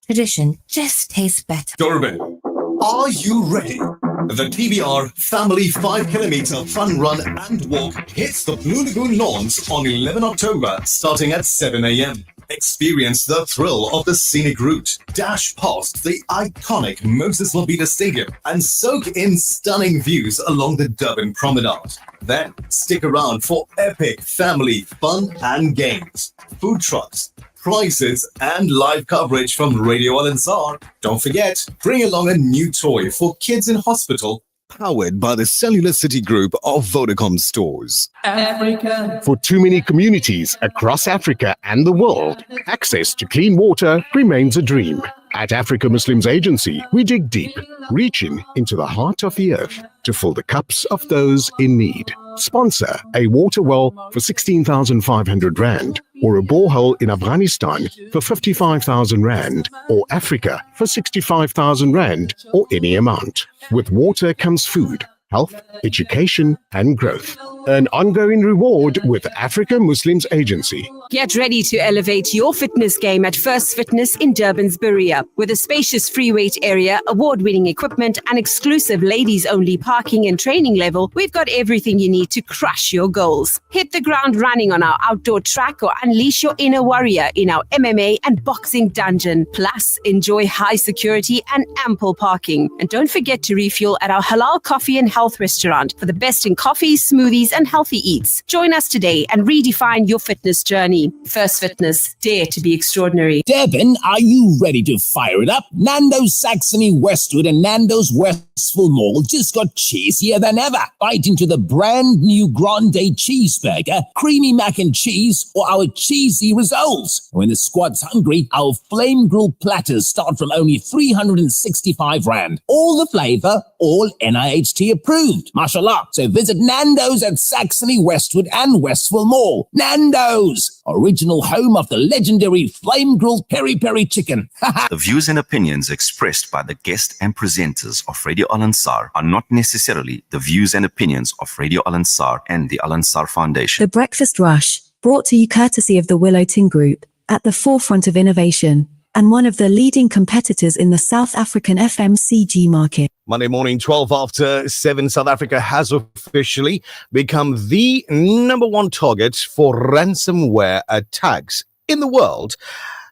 Tradition just tastes better. Durban, are you ready? The TBR Family 5km Fun Run and Walk hits the Blue Lagoon lawns on 11 October starting at 7 a.m. Experience the thrill of the scenic route, dash past the iconic Moses Mabhida Stadium, and soak in stunning views along the Durban Promenade. Then stick around for epic family fun and games, food trucks, prizes, and live coverage from Radio Al Ansar. Don't forget, bring along a new toy for kids in hospital. Powered by the Cellular City Group of Vodacom stores. Africa. For too many communities across Africa and the world, access to clean water remains a dream. At Africa Muslims Agency, we dig deep, reaching into the heart of the earth to fill the cups of those in need. Sponsor a water well for 16,500 Rand, or a borehole in Afghanistan for 55,000 Rand, or Africa for 65,000 Rand, or any amount. With water comes food, health, education, and growth. An ongoing reward with Africa Muslims Agency. Get ready to elevate your fitness game at First Fitness in Durban's Berea. With a spacious free weight area, award-winning equipment, and exclusive ladies-only parking and training level, we've got everything you need to crush your goals. Hit the ground running on our outdoor track or unleash your inner warrior in our MMA and boxing dungeon. Plus, enjoy high security and ample parking. And don't forget to refuel at our halal coffee and health restaurant for the best in coffees, smoothies, and healthy eats. Join us today and redefine your fitness journey. First Fitness, dare to be extraordinary. Devin, are you ready to fire it up? Nando's Saxony Westwood and Nando's Westville Mall just got cheesier than ever. Bite into the brand new Grande Cheeseburger, creamy mac and cheese, or our cheesy rissoles. When the squad's hungry, our flame grilled platters start from only 365 Rand. All the flavor, all NIHT approved. Mashallah. So visit Nando's at Saxony Westwood and Westville Mall. Nando's, original home of the legendary flame grilled peri-peri chicken. The views and opinions expressed by the guest and presenters of Radio Al Ansar are not necessarily the views and opinions of Radio Al Ansar and the Al Ansar Foundation. The Breakfast Rush, brought to you courtesy of the Willow Tin Group, at the forefront of innovation, and one of the leading competitors in the South African FMCG market. Monday morning, 12 after 7, South Africa has officially become the number one target for ransomware attacks in the world,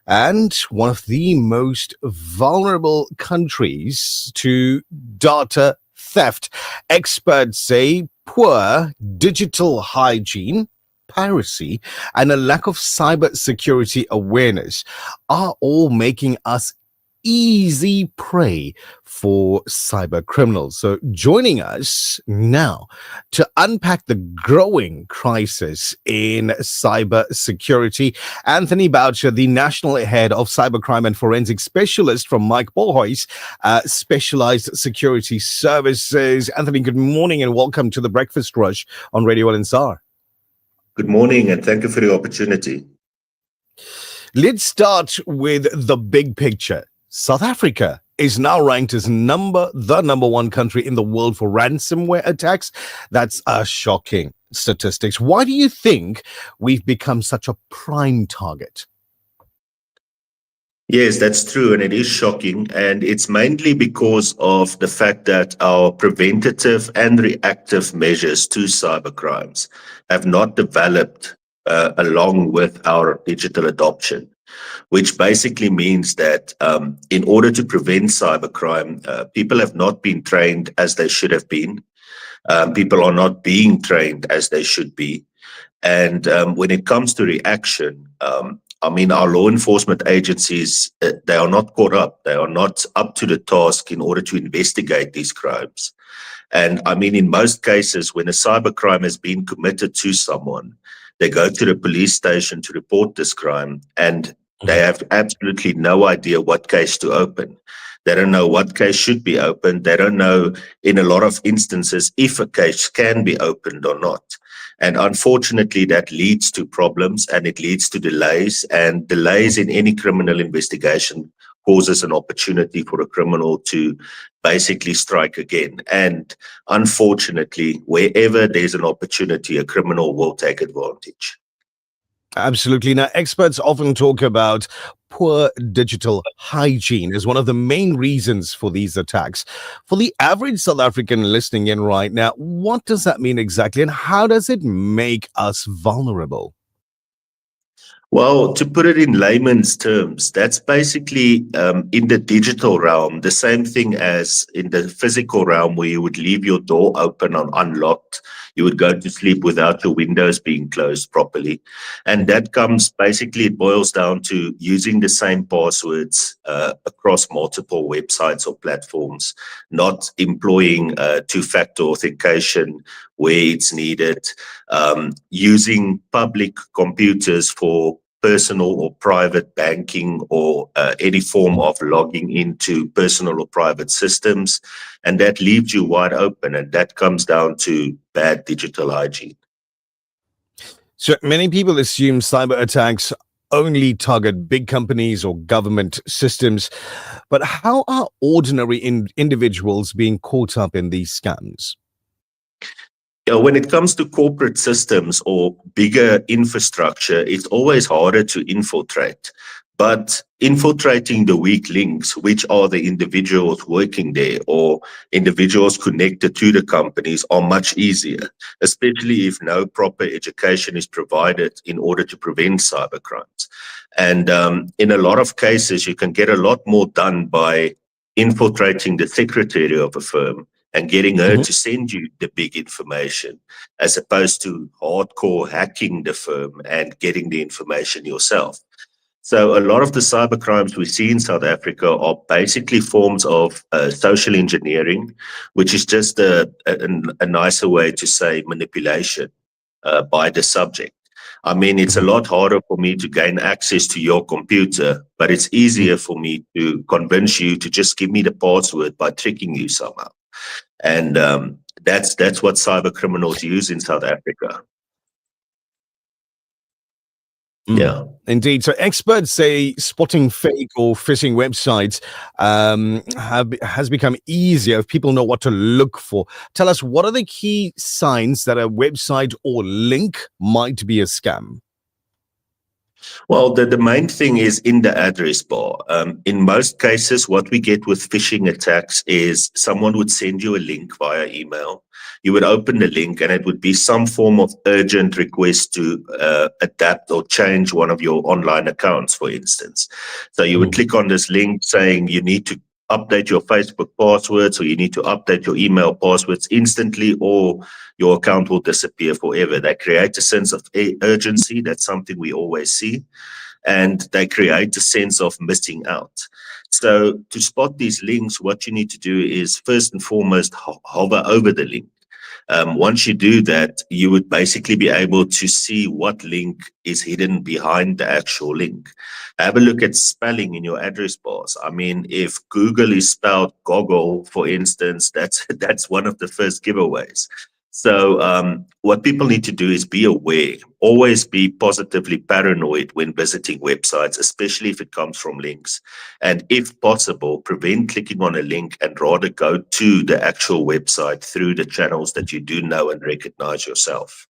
and one of the most vulnerable countries to data theft. Experts say poor digital hygiene, piracy, and a lack of cyber security awareness are all making us easy prey for cyber criminals. So joining us now to unpack the growing crisis in cyber security, Anthony Boucher, the National Head of Cybercrime and Forensic Specialist from Mike Polhay's Specialized Security Services. Anthony, good morning and welcome to the Breakfast Rush on Radio Al Ansar. Good morning and thank you for the opportunity. Let's start with the big picture. South Africa is now ranked as the number one country in the world for ransomware attacks. That's a shocking statistics. Why do you think we've become such a prime target? Yes, that's true, and it is shocking. And it's mainly because of the fact that our preventative and reactive measures to cybercrimes have not developed along with our digital adoption, which basically means that in order to prevent cybercrime, people have not been trained as they should have been. People are not being trained as they should be. And when it comes to reaction, I mean, our law enforcement agencies, they are not caught up. They are not up to the task in order to investigate these crimes. And I mean, in most cases, when a cybercrime has been committed to someone, they go to the police station to report this crime, and they have absolutely no idea what case to open. They don't know what case should be opened. They don't know, in a lot of instances, if a case can be opened or not. And unfortunately, that leads to problems and it leads to delays. And delays in any criminal investigation causes an opportunity for a criminal to basically strike again. And unfortunately, wherever there's an opportunity, a criminal will take advantage. Absolutely. Now, experts often talk about poor digital hygiene as one of the main reasons for these attacks. For the average South African listening in right now, what does that mean exactly, and how does it make us vulnerable? Well, to put it in layman's terms, that's basically in the digital realm, the same thing as in the physical realm where you would leave your door open and unlocked. You would go to sleep without your windows being closed properly. And that comes basically, it boils down to using the same passwords across multiple websites or platforms, not employing two-factor authentication where it's needed, using public computers for personal or private banking or any form of logging into personal or private systems. And that leaves you wide open. And that comes down to bad digital hygiene. So many people assume cyber attacks only target big companies or government systems. But how are ordinary individuals being caught up in these scams? When it comes to corporate systems or bigger infrastructure, it's always harder to infiltrate. But infiltrating the weak links, which are the individuals working there or individuals connected to the companies, are much easier, especially if no proper education is provided in order to prevent cybercrimes. And in a lot of cases, you can get a lot more done by infiltrating the secretary of a firm and getting her to send you the big information, as opposed to hardcore hacking the firm and getting the information yourself. So a lot of the cyber crimes we see in South Africa are basically forms of social engineering, which is just a nicer way to say manipulation by the subject. I mean, it's a lot harder for me to gain access to your computer, but it's easier for me to convince you to just give me the password by tricking you somehow. And that's what cyber criminals use in South Africa. Yeah. Indeed. So experts say spotting fake or phishing websites has become easier if people know what to look for. Tell us, what are the key signs that a website or link might be a scam? Well, the main thing is in the address bar. In most cases, what we get with phishing attacks is someone would send you a link via email. You would open the link and it would be some form of urgent request to adapt or change one of your online accounts, for instance. So you would click on this link saying you need to update your Facebook passwords or you need to update your email passwords instantly or your account will disappear forever. They create a sense of urgency. That's something we always see. And they create a sense of missing out. So to spot these links, what you need to do is first and foremost hover over the link. Once you do that, you would basically be able to see what link is hidden behind the actual link. Have a look at spelling in your address bars. I mean, if Google is spelled goggle, for instance, that's one of the first giveaways. So what people need to do is be aware, always be positively paranoid when visiting websites, especially if it comes from links. And if possible, prevent clicking on a link and rather go to the actual website through the channels that you do know and recognize yourself.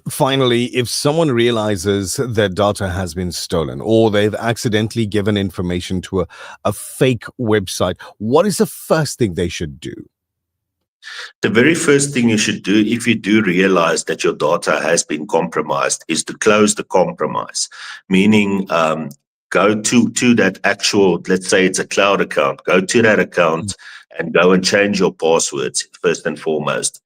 Finally, if someone realizes their data has been stolen or they've accidentally given information to a fake website, what is the first thing they should do? The very first thing you should do, if you do realize that your data has been compromised, is to close the compromise, meaning go to that actual, let's say it's a cloud account, go to that account and go and change your passwords first and foremost.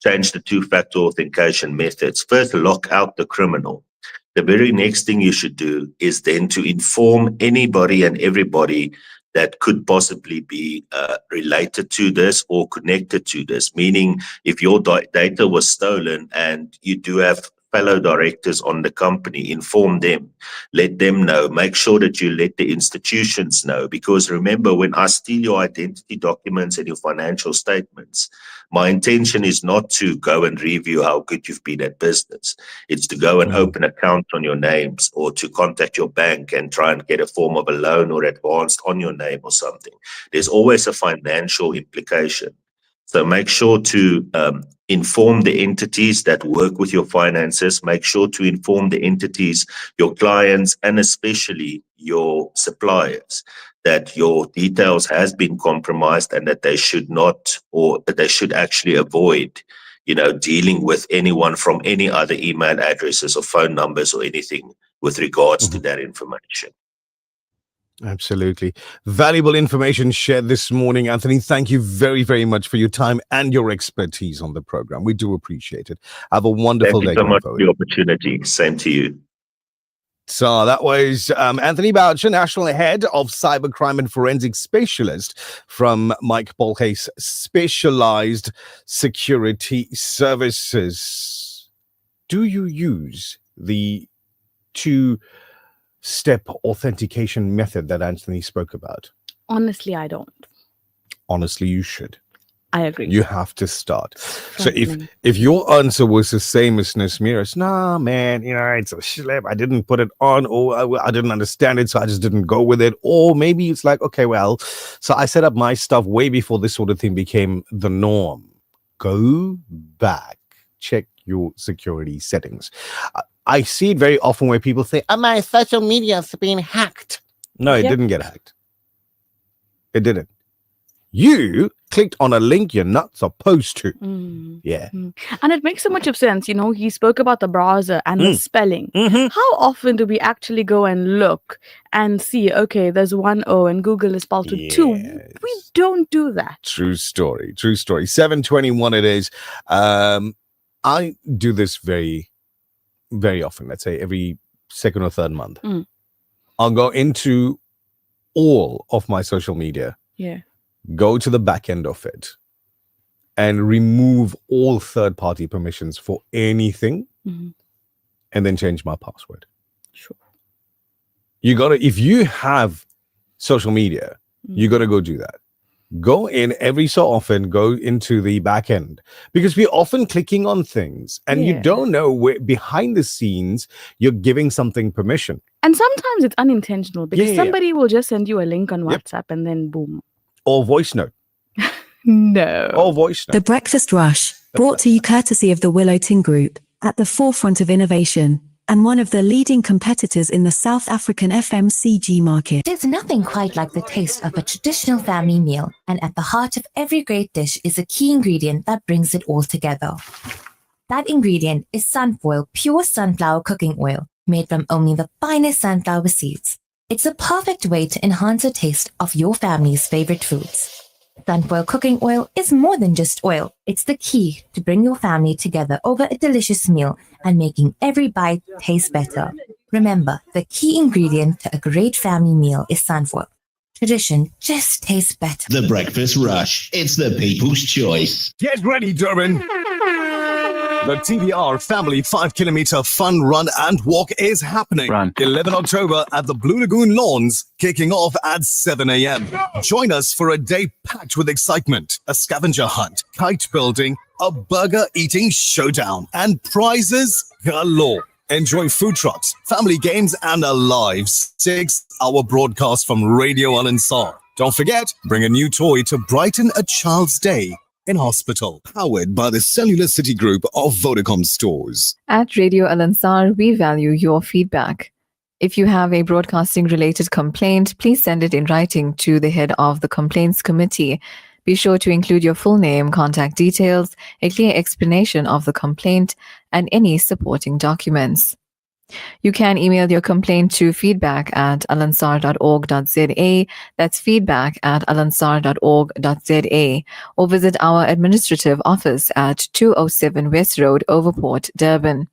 Change the two-factor authentication methods. First, lock out the criminal. The very next thing you should do is then to inform anybody and everybody that could possibly be related to this or connected to this, meaning if your data was stolen and you do have fellow directors on the company, inform them, let them know, make sure that you let the institutions know, because remember, when I steal your identity documents and your financial statements, my intention is not to go and review how good you've been at business. It's to go and open accounts on your names or to contact your bank and try and get a form of a loan or advanced on your name or something. There's always a financial implication. So make sure to inform the entities that work with your finances. Make sure to inform the entities, your clients, and especially your suppliers, that your details has been compromised and that they should not, or that they should actually avoid, dealing with anyone from any other email addresses or phone numbers or anything with regards to that information. Absolutely. Valuable information shared this morning, Anthony. Thank you very, very much for your time and your expertise on the program. We do appreciate it. Have a wonderful day. Thank you so much for the opportunity. Same to you. So that was Anthony Boucher, National Head of Cybercrime and Forensic Specialist from Mike Polhay's Specialized Security Services. Do you use the two-step authentication method that Anthony spoke about? Honestly, I don't. Honestly, you should. I agree. You have to start. So if your answer was the same as Nesmira's, nah, man, it's a schlep. I didn't put it on, or I didn't understand it, so I just didn't go with it. Or maybe it's like, okay, well, so I set up my stuff way before this sort of thing became the norm. Go back, check your security settings. I see it very often where people say, my social media is being hacked. No, it didn't get hacked. It didn't. You clicked on a link you're not supposed to. Yeah. And it makes so much of sense. He spoke about the browser and the spelling. How often do we actually go and look and see, okay, there's one O and Google is spelled with two? We don't do that. True story. 7:21 it is. I do this very, very often. Let's say every second or third month. I'll go into all of my social media. Yeah. Go to the back end of it and remove all third-party permissions for anything, and then change my password. Sure. If you have social media, you got to go do that. Go in every so often, go into the back end, because we're often clicking on things and you don't know where behind the scenes you're giving something permission. And sometimes it's unintentional because somebody will just send you a link on WhatsApp and then boom. Or voice note. No. Or voice note. The Breakfast Rush, brought to you courtesy of the Willow Tin Group, at the forefront of innovation, and one of the leading competitors in the South African FMCG market. There's nothing quite like the taste of a traditional family meal, and at the heart of every great dish is a key ingredient that brings it all together. That ingredient is Sunfoil pure sunflower cooking oil, made from only the finest sunflower seeds. It's a perfect way to enhance the taste of your family's favorite foods. Sunfoil cooking oil is more than just oil. It's the key to bring your family together over a delicious meal and making every bite taste better. Remember, the key ingredient to a great family meal is Sunfoil. Tradition just tastes better. The Breakfast Rush. It's the people's choice. Get ready, Durban. The TBR Family 5-kilometer fun run and walk is happening. 11 October at the Blue Lagoon Lawns, kicking off at 7 a.m. Join us for a day packed with excitement, a scavenger hunt, kite building, a burger eating showdown, and prizes galore. Enjoy food trucks, family games, and a live 6-hour broadcast from Radio Al Ansar. Don't forget, bring a new toy to brighten a child's day and hospital. Powered by the Cellular City Group of Vodacom stores. At Radio Al Ansar, we value your feedback. If you have a broadcasting related complaint, please send it in writing to the head of the Complaints Committee. Be sure to include your full name, contact details, a clear explanation of the complaint, and any supporting documents. You can email your complaint to feedback@alansar.org.za, that's feedback@alansar.org.za, or visit our administrative office at 207 West Road, Overport, Durban.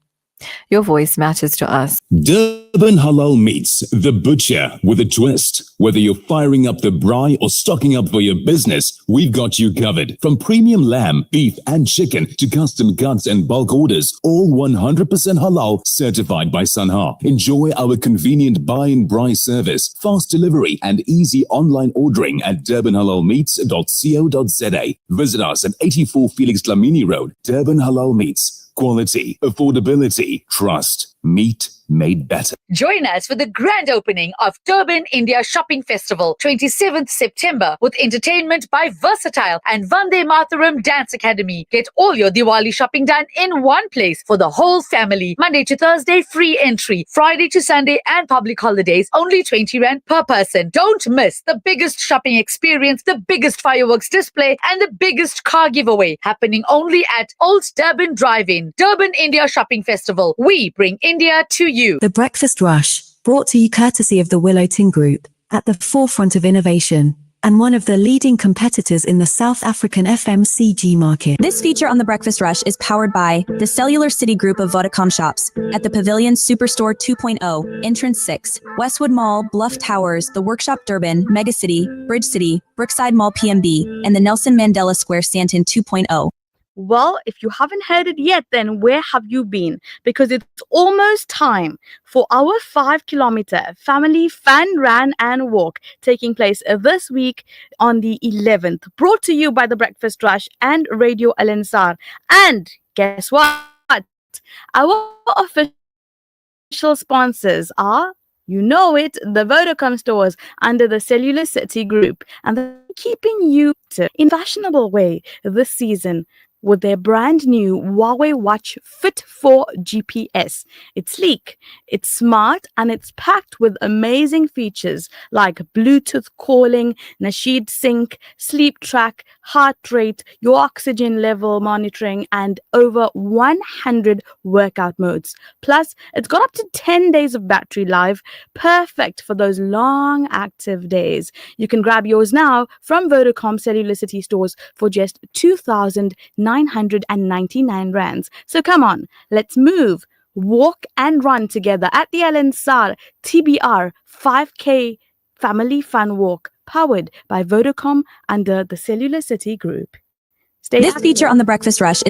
Your voice matters to us. Durban Halal Meats, the butcher with a twist. Whether you're firing up the braai or stocking up for your business, we've got you covered. From premium lamb, beef, and chicken to custom cuts and bulk orders, all 100% halal certified by Sanha. Enjoy our convenient buy and braai service, fast delivery, and easy online ordering at durbanhalalmeats.co.za. Visit us at 84 Felix Dlamini Road, Durban Halal Meats. Quality, affordability, trust, meat made better. Join us for the grand opening of Durban India Shopping Festival, 27th September, with entertainment by Versatile and Vande Mataram Dance Academy. Get all your Diwali shopping done in one place for the whole family. Monday to Thursday, free entry. Friday to Sunday and public holidays, only 20 Rand per person. Don't miss the biggest shopping experience, the biggest fireworks display, and the biggest car giveaway, happening only at Old Durban Drive-In. Durban India Shopping Festival. We bring India to you. The Breakfast Rush, brought to you courtesy of the Willow Tin Group, at the forefront of innovation, and one of the leading competitors in the South African FMCG market. This feature on The Breakfast Rush is powered by the Cellular City Group of Vodacom shops at the Pavilion Superstore 2.0, Entrance 6, Westwood Mall, Bluff Towers, The Workshop Durban, Megacity, Bridge City, Brookside Mall PMB, and the Nelson Mandela Square Sandton 2.0. Well, if you haven't heard it yet, then where have you been? Because it's almost time for our 5-kilometer family fun, run and walk taking place this week on the 11th. Brought to you by The Breakfast Rush and Radio Al Ansar. And guess what? Our official sponsors are, you know it, the Vodacom stores under the Cellular City Group. And they're keeping you in a fashionable way this season with their brand new Huawei Watch Fit for GPS. It's sleek, it's smart, and it's packed with amazing features like Bluetooth calling, Nasheed Sync, sleep track, heart rate, your oxygen level monitoring, and over 100 workout modes. Plus, it's got up to 10 days of battery life, perfect for those long active days. You can grab yours now from Vodacom Cellular City stores for just 2,999 rands. So come on, let's move, walk and run together at the Al Ansar TBR 5K Family Fun Walk, powered by Vodacom under the Cellular City Group. This feature on The Breakfast Rush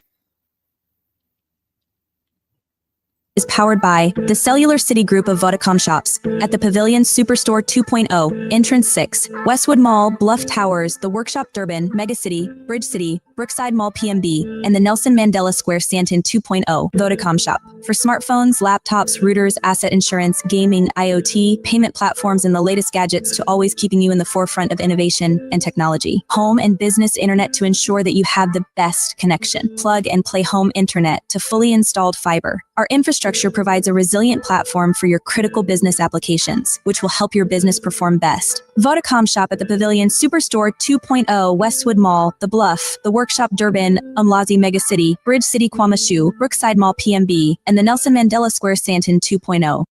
is powered by the Cellular City Group of Vodacom shops at the Pavilion Superstore 2.0, Entrance 6, Westwood Mall, Bluff Towers, The Workshop Durban, Megacity, Bridge City, Brookside Mall PMB, and the Nelson Mandela Square Sandton 2.0 Vodacom shop. For smartphones, laptops, routers, asset insurance, gaming, IoT, payment platforms, and the latest gadgets to always keeping you in the forefront of innovation and technology. Home and business internet to ensure that you have the best connection. Plug and play home internet to fully installed fiber. Our infrastructure provides a resilient platform for your critical business applications, which will help your business perform best. Vodacom shop at the Pavilion Superstore 2.0, Westwood Mall, The Bluff, The Workshop Durban, Umlazi Megacity, Bridge City Kwamashu, Brookside Mall PMB, and the Nelson Mandela Square Sandton 2.0.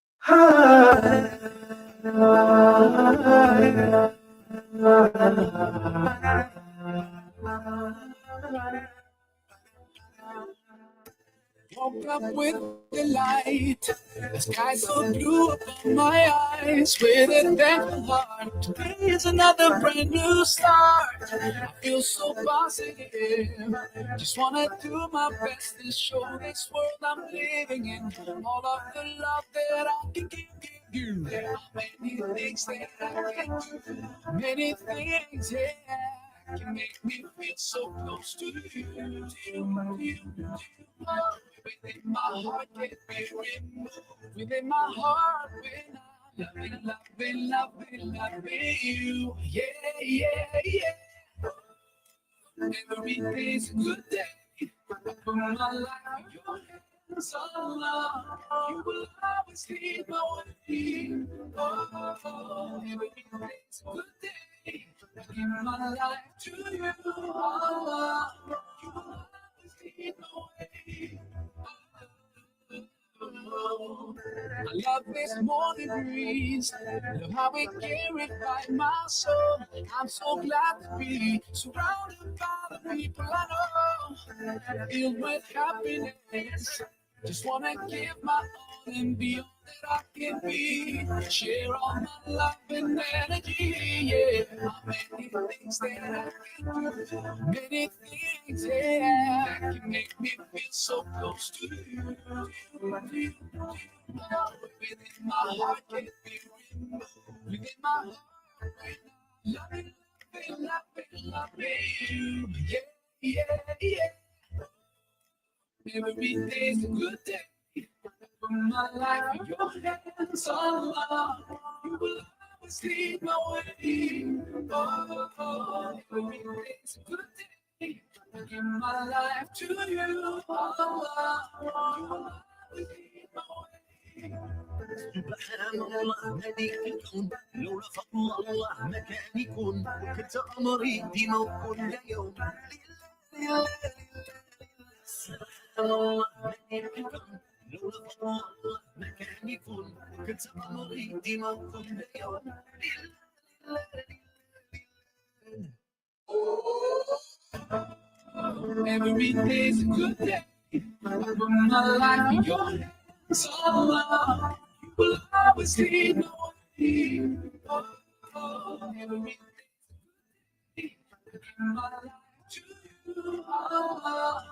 Woke up with the light, the sky so blue upon my eyes. With a thankful heart, today is another brand new start. I feel so positive, just wanna do my best to show this world I'm living in all of the love that I can give you. There are many things that I can do, many things, yeah, can make me feel so close to you. Within my heart, can't be removed. Within my heart, when I'm loving you. Yeah, yeah, yeah. Every day's a good day. I put my life in your hands, oh Lord. You will always lead my way. Oh, every day's a good day. I give my life to you, oh Lord. You will always lead my way. I love this morning breeze. Love how it carried by my soul. I'm so glad to be surrounded by the people I know, filled with happiness. Just wanna give my all and be all that I can be. Share all my love and energy. Yeah, many things that I can do. Many things, yeah, that can make me feel so close to you. Within my heart can be removed. Within my heart right now. Love you. Yeah, yeah. Every day's a good day. Put my life in your hands, oh Lord. You will always lead my way. Oh, every day's a good day. I give my life to you, oh Lord. You will always lead my way. سبحان الله الذي يكون لولا فضل الله ما كان يكون كنت أمري ديما وكل يوم سبحان الله الذي يكون لولا فضل الله ما كان يكون كنت أمري ديما وكل يوم Every day's a good day. I put my life in your hands, oh Lord. You will always lead my way. Oh, every day's a good day. I give my life to you, oh Lord.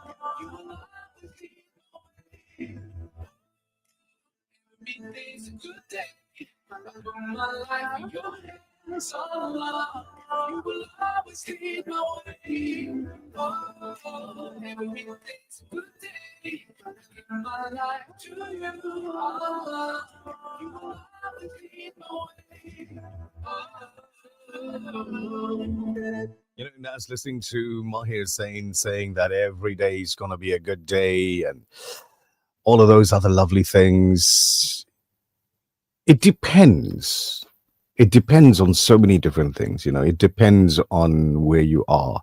You will always lead my way. Every day's a good day. I put my life in your hands, oh Lord. You will always lead my way. Oh, every day's a good day. I give my life to you, oh Lord. You will always lead my way. You know, I was listening to Mahir saying that every day is gonna be a good day and all of those other lovely things. It depends. It depends on so many different things. You know, it depends on where you are.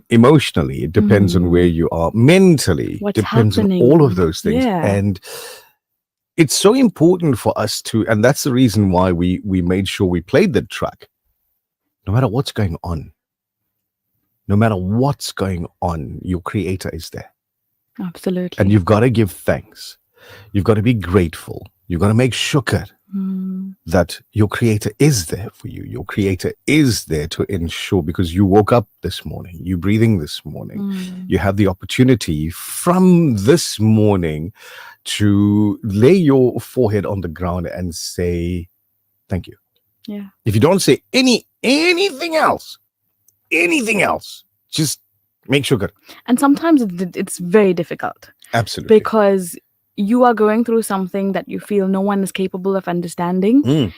Emotionally, it depends on where you are. Mentally, What's depends happening? on all of those things. Yeah. And it's so important for us to, and that's the reason why we made sure we played the track. No matter what's going on, your creator is there. Absolutely. And you've got to give thanks. You've got to be grateful. You've got to make shukr that your creator is there for you. Your creator is there to ensure, because you woke up this morning, you're breathing this morning, you have the opportunity from this morning to lay your forehead on the ground and say, thank you. Yeah. If you don't say anything else, just make shukr. And sometimes it's very difficult. Absolutely. Because you are going through something that you feel no one is capable of understanding.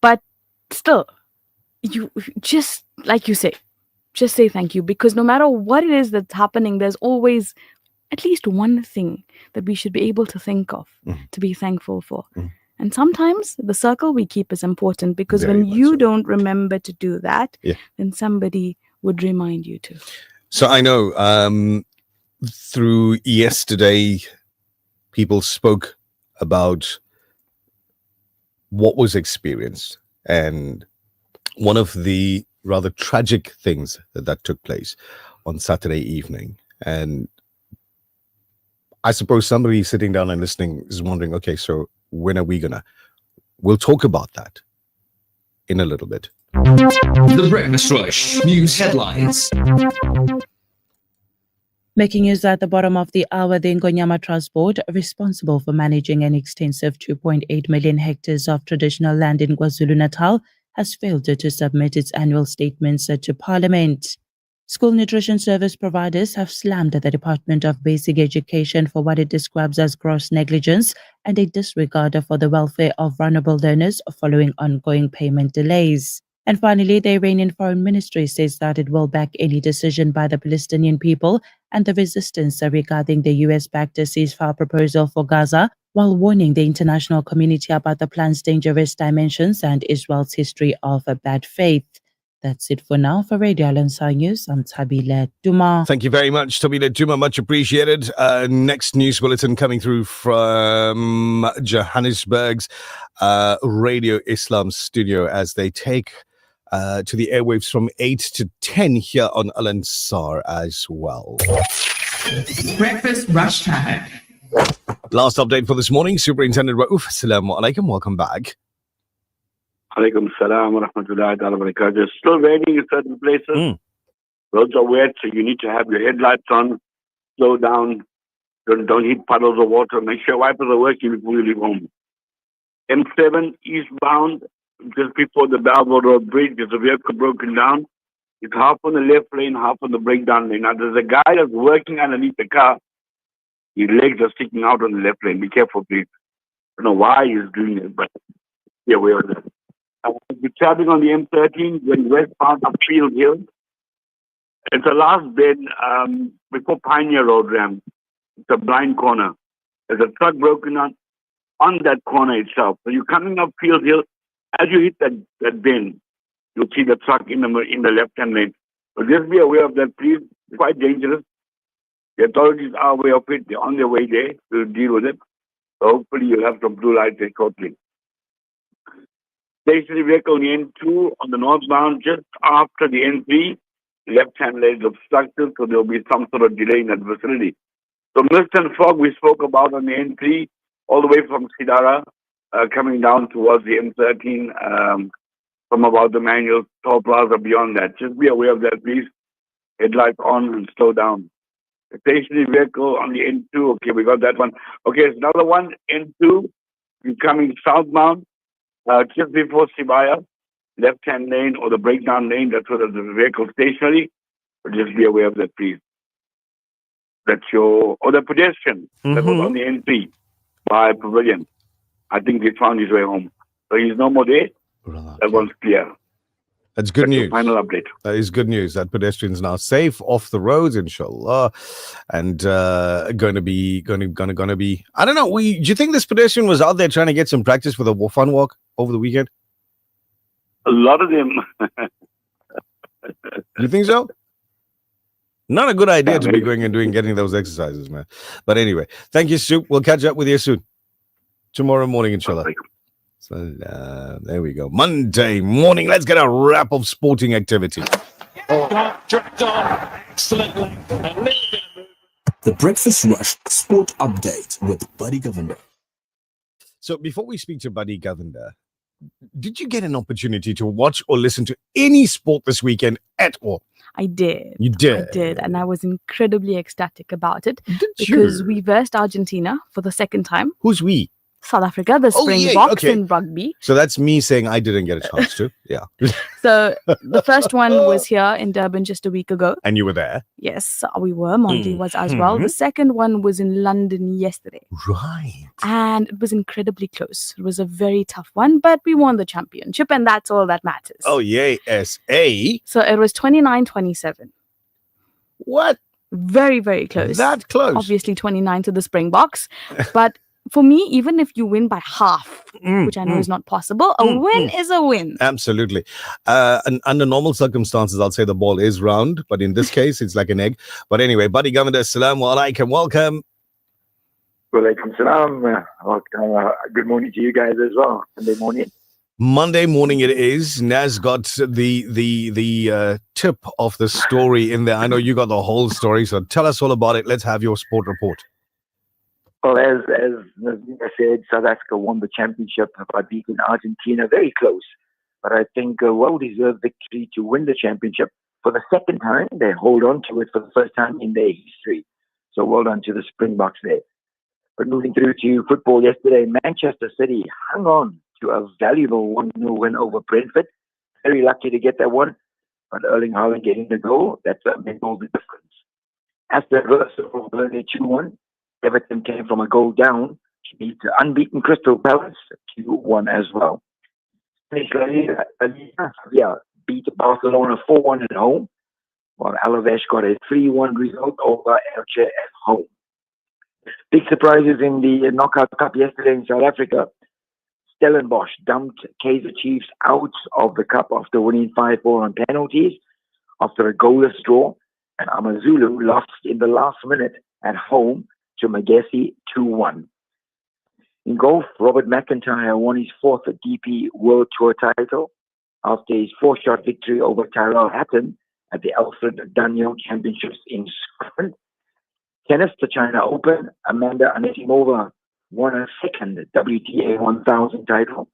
But still, you just, like you say, just say thank you. Because no matter what it is that's happening, there's always at least one thing that we should be able to think of, to be thankful for. And sometimes the circle we keep is important, because Very when you don't remember to do that, then somebody would remind you to. So I know through yesterday, people spoke about what was experienced, and one of the rather tragic things that took place on Saturday evening. And I suppose somebody sitting down and listening is wondering, okay, so when are we gonna? We'll talk about that in a little bit. The Breakfast Rush News Headlines. Making news at the bottom of the hour, the Ngonyama Trust Board, responsible for managing an extensive 2.8 million hectares of traditional land in KwaZulu-Natal, has failed to submit its annual statements to Parliament. School nutrition service providers have slammed the Department of Basic Education for what it describes as gross negligence and a disregard for the welfare of vulnerable learners following ongoing payment delays. And finally, the Iranian Foreign Ministry says that it will back any decision by the Palestinian people and the resistance regarding the US-backed ceasefire proposal for Gaza, while warning the international community about the plan's dangerous dimensions and Israel's history of bad faith. That's it for now. For Radio Al-Ansar News, I'm Tabile Duma. Thank you very much, Tabile Duma. Much appreciated. Next news bulletin coming through from Johannesburg's Radio Islam studio as they take to the airwaves from 8 to 10 here on Al-Ansar as well. Breakfast Rush Traffic. Last update for this morning, Superintendent Rauf. Assalamu alaikum. Welcome back. Alaikum salam wa rahmatullahi wa barakatuh. Still raining in certain places. Roads are wet, so you need to have your headlights on. Slow down. Don't hit puddles of water. Make sure wipers are working before you leave home. M7 eastbound, just before the Balboa Road Bridge, there's a vehicle broken down. It's half on the left lane, half on the breakdown lane. Now, there's a guy that's working underneath the car. His legs are sticking out on the left lane. Be careful, please. I don't know why he's doing it, but be aware of that. You're traveling on the M13, going westbound up Field Hill. It's the last bend before Pioneer Road ramp. It's a blind corner. There's a truck broken on that corner itself. So you're coming up Field Hill. As you hit that bend, you'll see the truck in the left-hand lane. So just be aware of that, please. It's quite dangerous. The authorities are aware of it. They're on their way there to deal with it. So hopefully you'll have some blue lights there shortly. Stationary vehicle on the N2 on the northbound just after the N3. Left-hand lane is obstructed, so there'll be some sort of delay in that vicinity. So mist and fog we spoke about on the N3, all the way from Sidara, coming down towards the M13, from about the manual toll plaza beyond that. Just be aware of that, please. Headlights on and slow down. The stationary vehicle on the N2, okay, we got that one. Okay, it's another one, N2, you're coming southbound, just before Sibaya, left-hand lane or the breakdown lane, that's where the vehicle stationary, but just be aware of that, please. That's or the pedestrian that was on the N3 by Pavilion. I think he found his way home. So he's no more there. That one's clear. That's good news. Final update. That is good news. That pedestrians now safe off the roads, inshallah, and going to be. I don't know. Do you think this pedestrian was out there trying to get some practice for the fun walk over the weekend? A lot of them. You think so? Not a good idea to be going and getting those exercises, man. But anyway, thank you, Soup. We'll catch up with you soon. Tomorrow morning, inshallah. So there we go. Monday morning. Let's get a wrap of sporting activity. The Breakfast Rush Sport Update with Buddy Governor. So before we speak to Buddy Governor, did you get an opportunity to watch or listen to any sport this weekend at all? I did. You did? I did. And I was incredibly ecstatic about it. Because we versed Argentina for the second time. Who's we? South Africa, the Springboks in rugby. So that's me saying I didn't get a chance to. Yeah. So the first one was here in Durban just a week ago. And you were there? Yes, we were. Monty was as well. The second one was in London yesterday. Right. And it was incredibly close. It was a very tough one, but we won the championship and that's all that matters. Oh, yay, SA. So it was 29-27. What? Very, very close. That close? Obviously 29 to the Springboks. But for me, even if you win by half, which I know is not possible, a win is a win. Absolutely. And under normal circumstances, I'll say the ball is round, but in this case, it's like an egg. But anyway, Buddy Governor, assalamu alaikum. Welcome. Walaikum salam. Good morning to you guys as well. Monday morning it is. Naz got the tip of the story in there. I know you got the whole story, so tell us all about it. Let's have your sport report. Well, as Nazina said, South Africa won the championship by beating Argentina very close. But I think a well-deserved victory to win the championship for the second time. They hold on to it for the first time in their history. So well done to the Springboks there. But moving through to football yesterday, Manchester City hung on to a valuable 1-0 win over Brentford. Very lucky to get that one. But Erling Haaland getting the goal, that's made all the difference. Aston Villa over Burnley 2-1. Everton came from a goal down to beat unbeaten Crystal Palace 2-1 as well. Yeah, beat Barcelona 4-1 at home, while Alaves got a 3-1 result over Elche at home. Big surprises in the Knockout Cup yesterday in South Africa. Stellenbosch dumped Kaizer Chiefs out of the cup after winning 5-4 on penalties after a goalless draw, and Amazulu lost in the last minute at home to Magesi 2-1. In golf, Robert McIntyre won his fourth DP World Tour title after his 4-shot victory over Tyrell Hatton at the Alfred Daniel Championships in Scotland. Tennis, the China Open, Amanda Anisimova won her second WTA 1000 title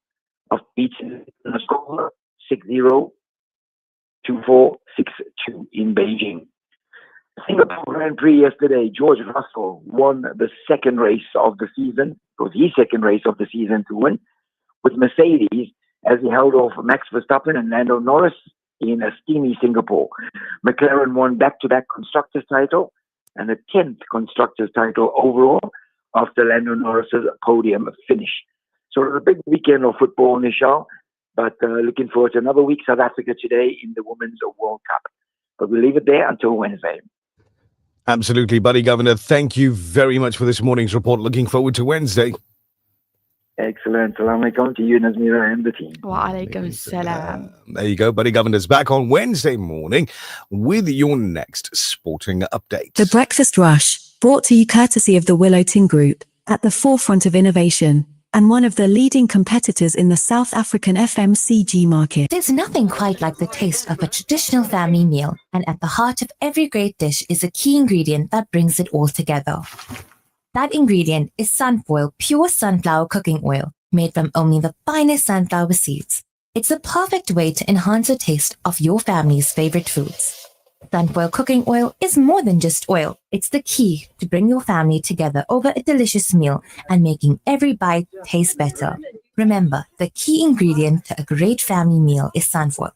of beating Pliskova 6-0, 2-4, 6-2 in Beijing. Singapore Grand Prix yesterday, George Russell won the second race of the season. It was his second race of the season to win, with Mercedes as he held off Max Verstappen and Lando Norris in a steamy Singapore. McLaren won back-to-back Constructors' title and the 10th Constructors' title overall after Lando Norris's podium finish. So it was a big weekend of football, Nishal, but looking forward to another week, South Africa today in the Women's World Cup. But we'll leave it there until Wednesday. Absolutely, buddy governor. Thank you very much for this morning's report. Looking forward to Wednesday. Excellent. Salam alaikum to you, Nazmira, and the team. Wa alaikum salam. There you go, buddy governor's back on Wednesday morning with your next sporting update. The Breakfast Rush, brought to you courtesy of the Willow Tin Group, at the forefront of innovation, and one of the leading competitors in the South African FMCG market. There's nothing quite like the taste of a traditional family meal, and at the heart of every great dish is a key ingredient that brings it all together. That ingredient is Sunfoil pure sunflower cooking oil, made from only the finest sunflower seeds. It's the perfect way to enhance the taste of your family's favorite foods. Sunfoil cooking oil is more than just oil. It's the key to bring your family together over a delicious meal and making every bite taste better. Remember, the key ingredient to a great family meal is sunfoil.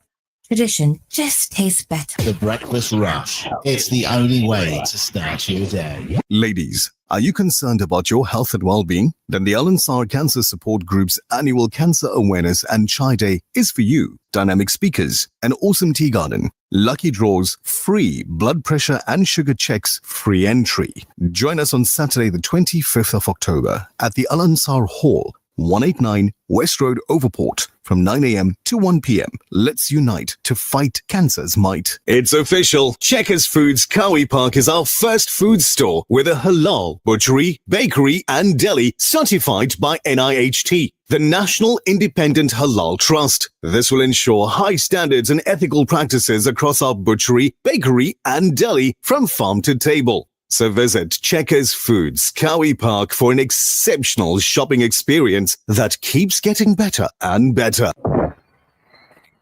Tradition just tastes better. The Breakfast Rush. It's the only way to start your day. Ladies, are you concerned about your health and well-being? Then the Al-Ansar Cancer Support Group's annual Cancer Awareness and Chai Day is for you. Dynamic speakers, an awesome tea garden, lucky draws, free blood pressure and sugar checks, free entry. Join us on Saturday the 25th of October at the Al-Ansar Hall, 189 West Road, Overport, from 9 a.m. to 1 p.m. Let's unite to fight cancer's might. It's official. Checkers Foods Kawi Park is our first food store with a halal butchery, bakery, and deli certified by NIHT, the National Independent Halal Trust. This will ensure high standards and ethical practices across our butchery, bakery, and deli from farm to table. So visit Checkers Foods Kawi Park for an exceptional shopping experience that keeps getting better and better.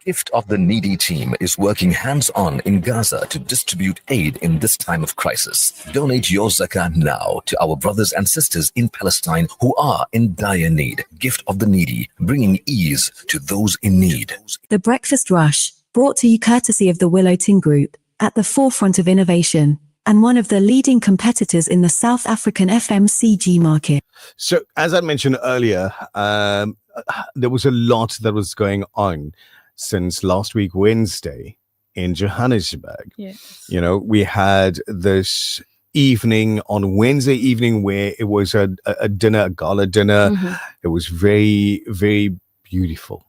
Gift of the Needy team is working hands-on in Gaza to distribute aid in this time of crisis. Donate your zakat now to our brothers and sisters in Palestine who are in dire need. Gift of the Needy, bringing ease to those in need. The Breakfast Rush, brought to you courtesy of the Willow Tin Group, at the forefront of innovation, and one of the leading competitors in the South African FMCG market. So, as I mentioned earlier, there was a lot that was going on since last week, Wednesday, in Johannesburg. Yes. You know, we had this evening on Wednesday evening where it was a dinner, a gala dinner. Mm-hmm. It was very, very beautiful.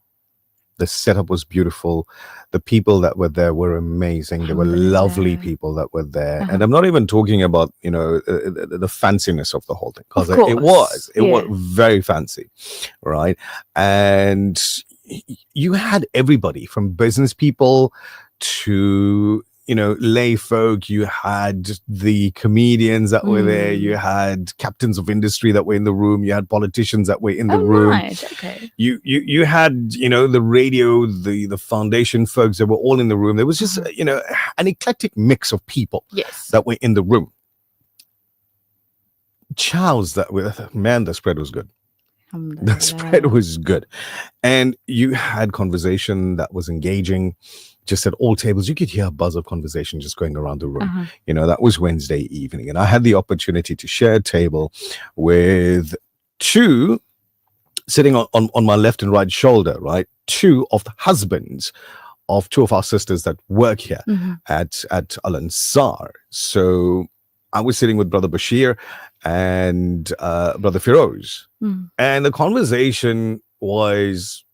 The setup was beautiful. The people that were there were amazing. There were lovely people that were there. And I'm not even talking about, you know, the fanciness of the whole thing, because it was very fancy, right? And you had everybody from business people to, you know, lay folk. You had the comedians that were there. You had captains of industry that were in the room. You had politicians that were in the room. Right. Okay. You had, you know, the radio, the foundation folks that were all in the room. There was just, you know, an eclectic mix of people that were in the room. Chows that were, man, the spread was good. The spread was good. And you had conversation that was engaging. Just at all tables, you could hear a buzz of conversation just going around the room. You know, that was Wednesday evening. And I had the opportunity to share a table with two sitting on my left and right shoulder, right, two of the husbands of two of our sisters that work here at Al Ansar. So I was sitting with Brother Bashir and Brother Firoz, and the conversation was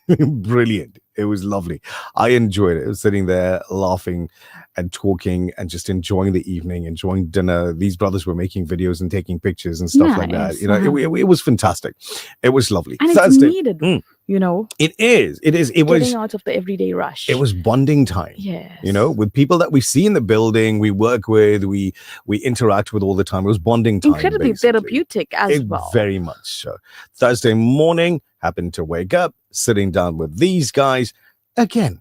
brilliant. It was lovely. I enjoyed it. I was sitting there laughing and talking and just enjoying the evening, enjoying dinner. These brothers were making videos and taking pictures and stuff like that. Nice. You know, it was fantastic. It was lovely. And Thursday, it's needed, you know. It is. It Getting was. out of the everyday rush. It was bonding time. Yes. You know, with people that we see in the building, we work with, we interact with all the time. It was bonding time. Incredibly therapeutic as well. Very much so. Thursday morning, happened to wake up, sitting down with these guys again.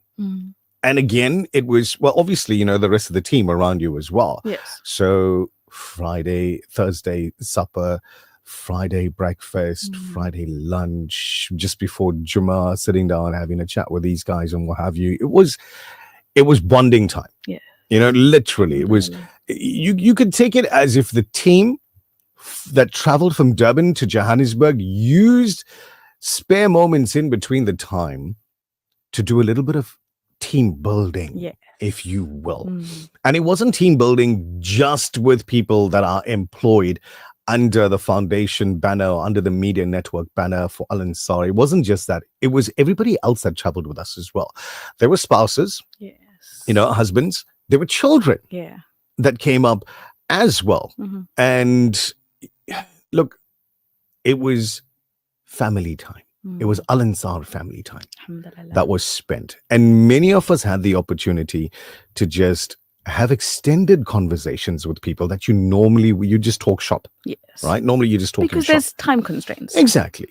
And again, it was, well, obviously, you know, the rest of the team around you as well. Yes. So Friday, Thursday supper, Friday breakfast, Friday lunch, just before Jummah, sitting down, having a chat with these guys and what have you. It was bonding time. Yeah. You know, literally, it was, you could take it as if the team that traveled from Durban to Johannesburg used spare moments in between the time to do a little bit of team building, if you will. And it wasn't team building just with people that are employed under the foundation banner, under the media network banner for Al Ansar. It wasn't just that. It was everybody else that traveled with us as well. There were spouses, you know, husbands. There were children that came up as well. And look, it was family time. It was Al Ansar family time that was spent. And many of us had the opportunity to just have extended conversations with people that you just talk shop. Yes. Right? Normally you just talk because shop. there's time constraints. Exactly.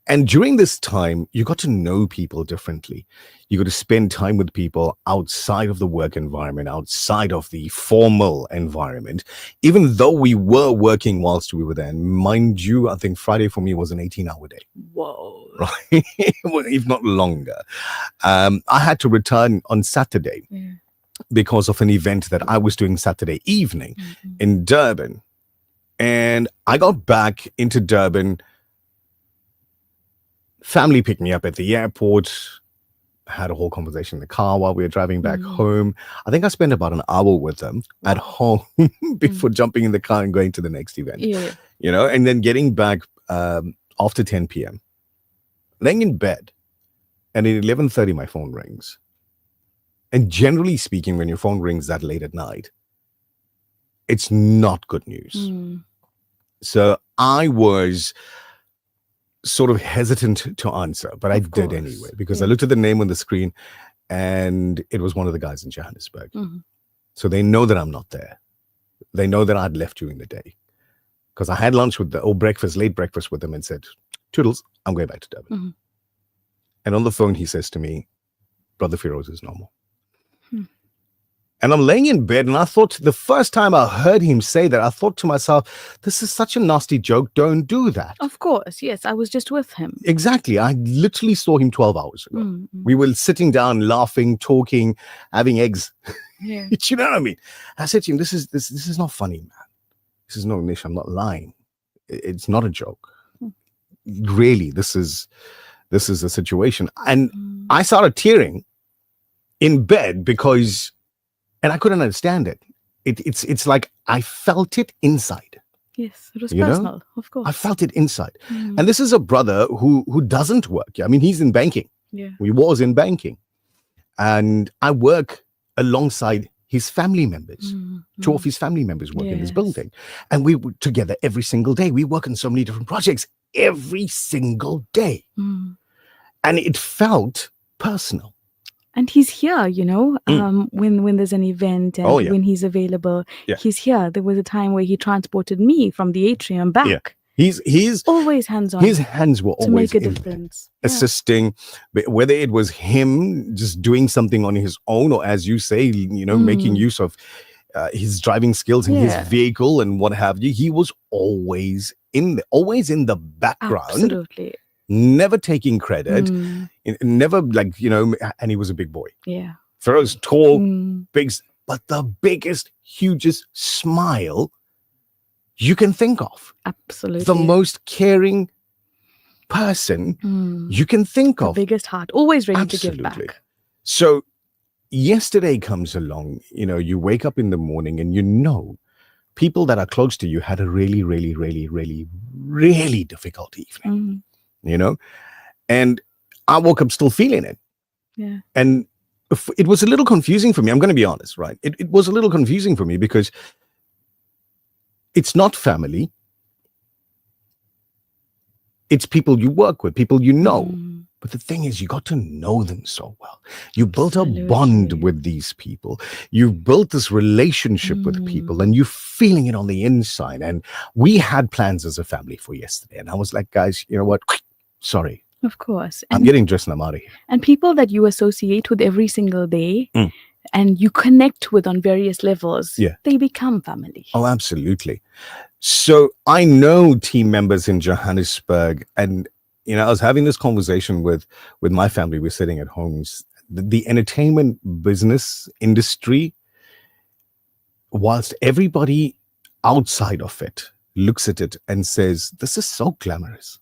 And during this time, you got to know people differently. You got to spend time with people outside of the work environment, outside of the formal environment, even though we were working whilst we were there. And mind you, I think Friday for me was an 18-hour day. Whoa. Right? If not longer. I had to return on Saturday because of an event that I was doing Saturday evening in Durban. And I got back into Durban. Family picked me up at the airport. Had a whole conversation in the car while we were driving back home. I think I spent about an hour with them at home before jumping in the car and going to the next event. Yeah. You know, and then getting back after 10 p.m. Laying in bed, and at 11:30 my phone rings. And generally speaking, when your phone rings that late at night, it's not good news. So I was sort of hesitant to answer, but I did anyway, because I looked at the name on the screen and it was one of the guys in Johannesburg. So they know that I'm not there. They know that I'd left during the day, because I had lunch with late breakfast with them, and said, Toodles, I'm going back to Durban. And on the phone, he says to me, Brother Firoz is normal. And I'm laying in bed, and I thought, the first time I heard him say that, I thought to myself, this is such a nasty joke. Don't do that. Of course. Yes. I was just with him. Exactly. I literally saw him 12 hours ago. We were sitting down, laughing, talking, having eggs. Yeah. You know what I mean? I said to him, this is not funny, man. This is no Nish. I'm not lying. It's not a joke. Really, this is a situation. And I started tearing in bed because, and I couldn't understand it. It's like I felt it inside. Yes, it was You know? personal, of course. I felt it inside. And this is a brother who doesn't work. I mean, he's in banking. Yeah. He was in banking. And I work alongside his family members. Two of his family members work in this building. And we were together every single day. We work on so many different projects every single day. And it felt personal. And he's here, you know, when there's an event and when he's available, he's here. There was a time where he transported me from the atrium back. Yeah. He's always hands-on. His hands were to always make a in difference. assisting, whether it was him just doing something on his own, or as you say, you know, making use of his driving skills in his vehicle and what have you. He was always in the background. Absolutely. Never taking credit, never, like, you know, and he was a big boy. Yeah. Pharaoh's tall, big, but the biggest, hugest smile you can think of. Absolutely. The most caring, person you can think The of. biggest heart, always ready to give Absolutely. back. So yesterday comes along, you wake up in the morning and people that are close to you had a really, really, really, really, really difficult evening, and I woke up still feeling it. Yeah. And it was a little confusing for me. I'm going to be honest, right? It was a little confusing for me because it's not family. It's people you work with, people you know. But the thing is, you got to know them so well. You built a bond with these people. You've built this relationship with people and you're feeling it on the inside. And we had plans as a family for yesterday. And I was like, guys, you know what? Sorry. Of course. I'm getting dressed and I'm out of here. And people that you associate with every single day and you connect with on various levels, they become family. Oh, absolutely. So I know team members in Johannesburg, and I was having this conversation with my family. We're sitting at home. The entertainment business industry, whilst everybody outside of it looks at it and says, this is so glamorous.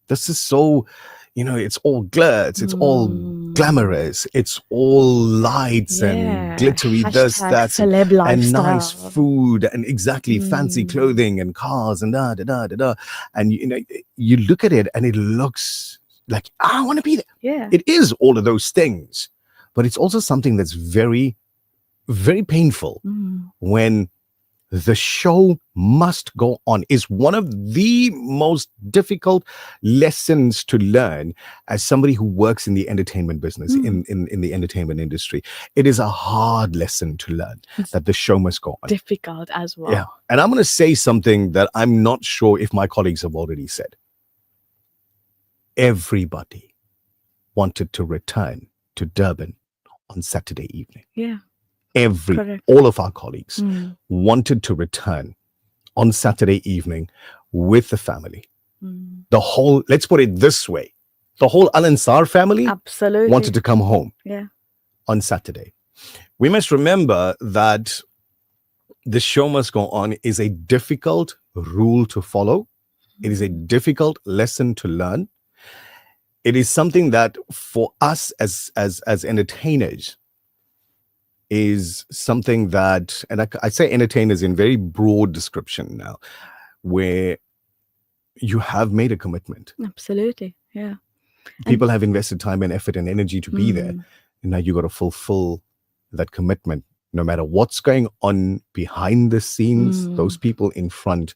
This is so, it's all glitz, it's all glamorous, it's all lights and glittery, this, that, celeb and lifestyle. nice food, and exactly fancy clothing and cars and da da da da da. And you look at it and it looks like I want to be there. Yeah. It is all of those things, but it's also something that's very, very painful when the show must go on. Is one of the most difficult lessons to learn as somebody who works in the entertainment business, in the entertainment industry. It is a hard lesson to learn that the show must go on. Difficult as well. Yeah. And I'm going to say something that I'm not sure if my colleagues have already said. Everybody wanted to return to Durban on Saturday evening. Yeah. Correct. All of our colleagues wanted to return on Saturday evening with the family. The whole, let's put it this way, the whole Al-Ansar family absolutely wanted to come home on Saturday. We must remember that the show must go on is a difficult rule to follow. It is a difficult lesson to learn. It is something that for us as entertainers, is something that, and I say entertainers in very broad description now, where you have made a commitment. Absolutely, yeah. People have invested time and effort and energy to be there. And now you got to fulfill that commitment. No matter what's going on behind the scenes, those people in front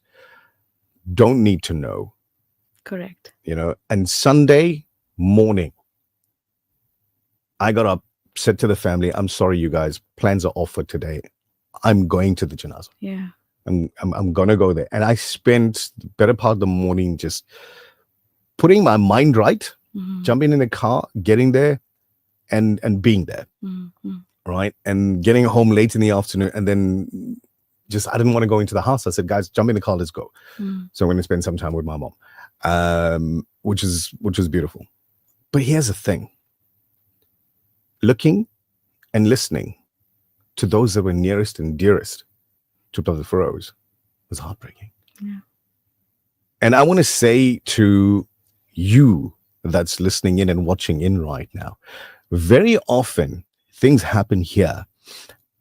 don't need to know. Correct. And Sunday morning, I got up, said to the family, I'm sorry, you guys, plans are off for today. I'm going to the janazah. Yeah. I'm going to go there. And I spent the better part of the morning just putting my mind right, jumping in the car, getting there and being there. Right. And getting home late in the afternoon. And then I didn't want to go into the house. I said, guys, jump in the car, let's go. So I'm going to spend some time with my mom, which is beautiful. But here's the thing. Looking and listening to those that were nearest and dearest to Brother Feroz was heartbreaking. Yeah. And I want to say to you that's listening in and watching in right now, very often things happen here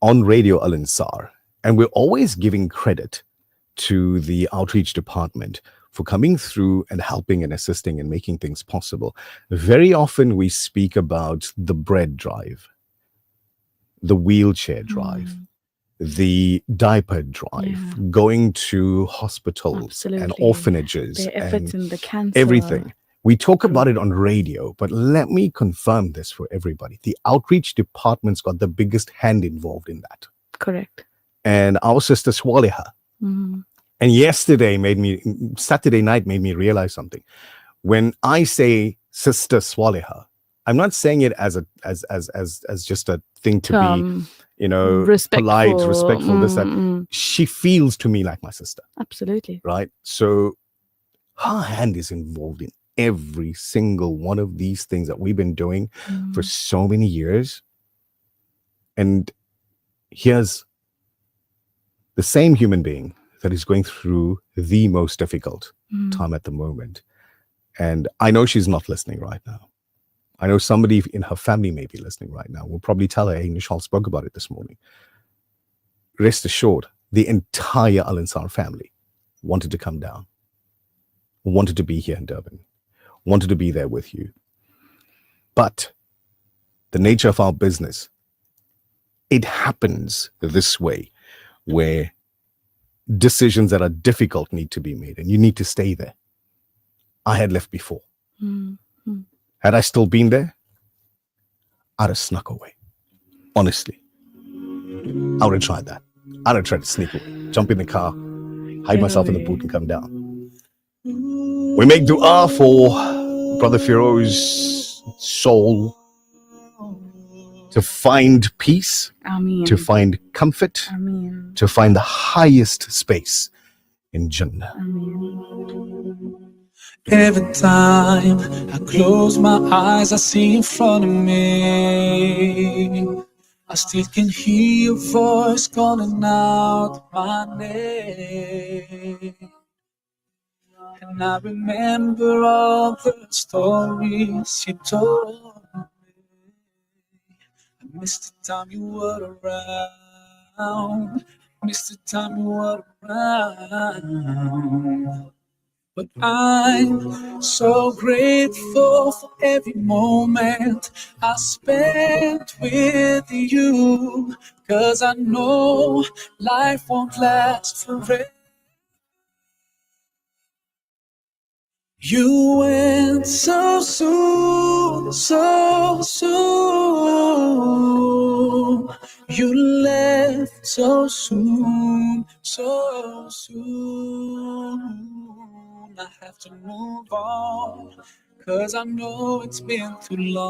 on Radio Al-Ansar, and we're always giving credit to the outreach department for coming through and helping and assisting and making things possible. Very often we speak about the bread drive, the wheelchair drive, the diaper drive, going to hospitals and orphanages, their efforts in the cancer, everything. We talk about it on radio, but let me confirm this for everybody. The outreach department's got the biggest hand involved in that. Correct. And our sister Swaliha. And Saturday night made me realize something. When I say Sister Swaliha, I'm not saying it as just a thing to be, polite, respectful, this, that. She feels to me like my sister. Absolutely. Right? So her hand is involved in every single one of these things that we've been doing for so many years. And here's the same human being that is going through the most difficult time at the moment. And I know she's not listening right now. I know somebody in her family may be listening right now. We'll probably tell her, hey, Nishal spoke about it this morning. Rest assured, the entire Al Ansar family wanted to come down, wanted to be here in Durban, wanted to be there with you. But the nature of our business, it happens this way, where decisions that are difficult need to be made, and you need to stay there. I had left before. Mm-hmm. Had I still been there, I'd have snuck away. Honestly. I would have tried that. I'd have tried to sneak away, jump in the car, hide myself in the boot and come down. We make dua for Brother Firo's soul to find peace, Ameen. to find comfort, Ameen. to find the highest space in Jannah. Every time I close my eyes, I see in front of me. I still can hear your voice calling out my name. And I remember all the stories you told me. I missed the time you were around. Missed the time you were around. But I'm so grateful for every moment I spent with you, 'cause I know life won't last forever. You went so soon, so soon. You left so soon, so soon. I have to move on, 'cause I know it's been too long.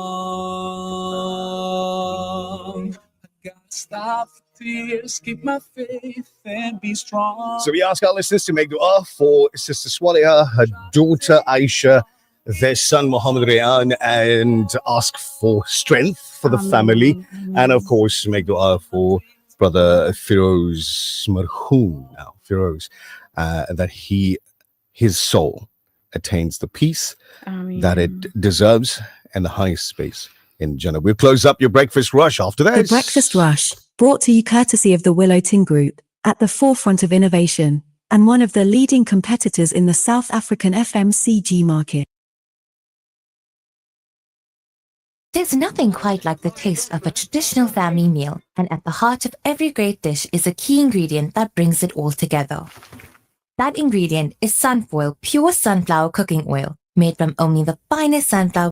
I gotta stop the tears, keep my faith and be strong. So we ask our listeners to make dua for Sister Swaliha, her daughter Aisha, their son Muhammad Rayan, and ask for strength for the family. And of course, make dua for Brother Firoz Marhoon, now Firoz, that his soul attains the peace that it deserves and the highest space in Jannah. We'll close up your breakfast rush after this. The Breakfast Rush, brought to you courtesy of the Willow Tin Group, at the forefront of innovation, and one of the leading competitors in the South African FMCG market. There's nothing quite like the taste of a traditional family meal, and at the heart of every great dish is a key ingredient that brings it all together. That ingredient is Sunfoil pure sunflower cooking oil, made from only the finest sunflower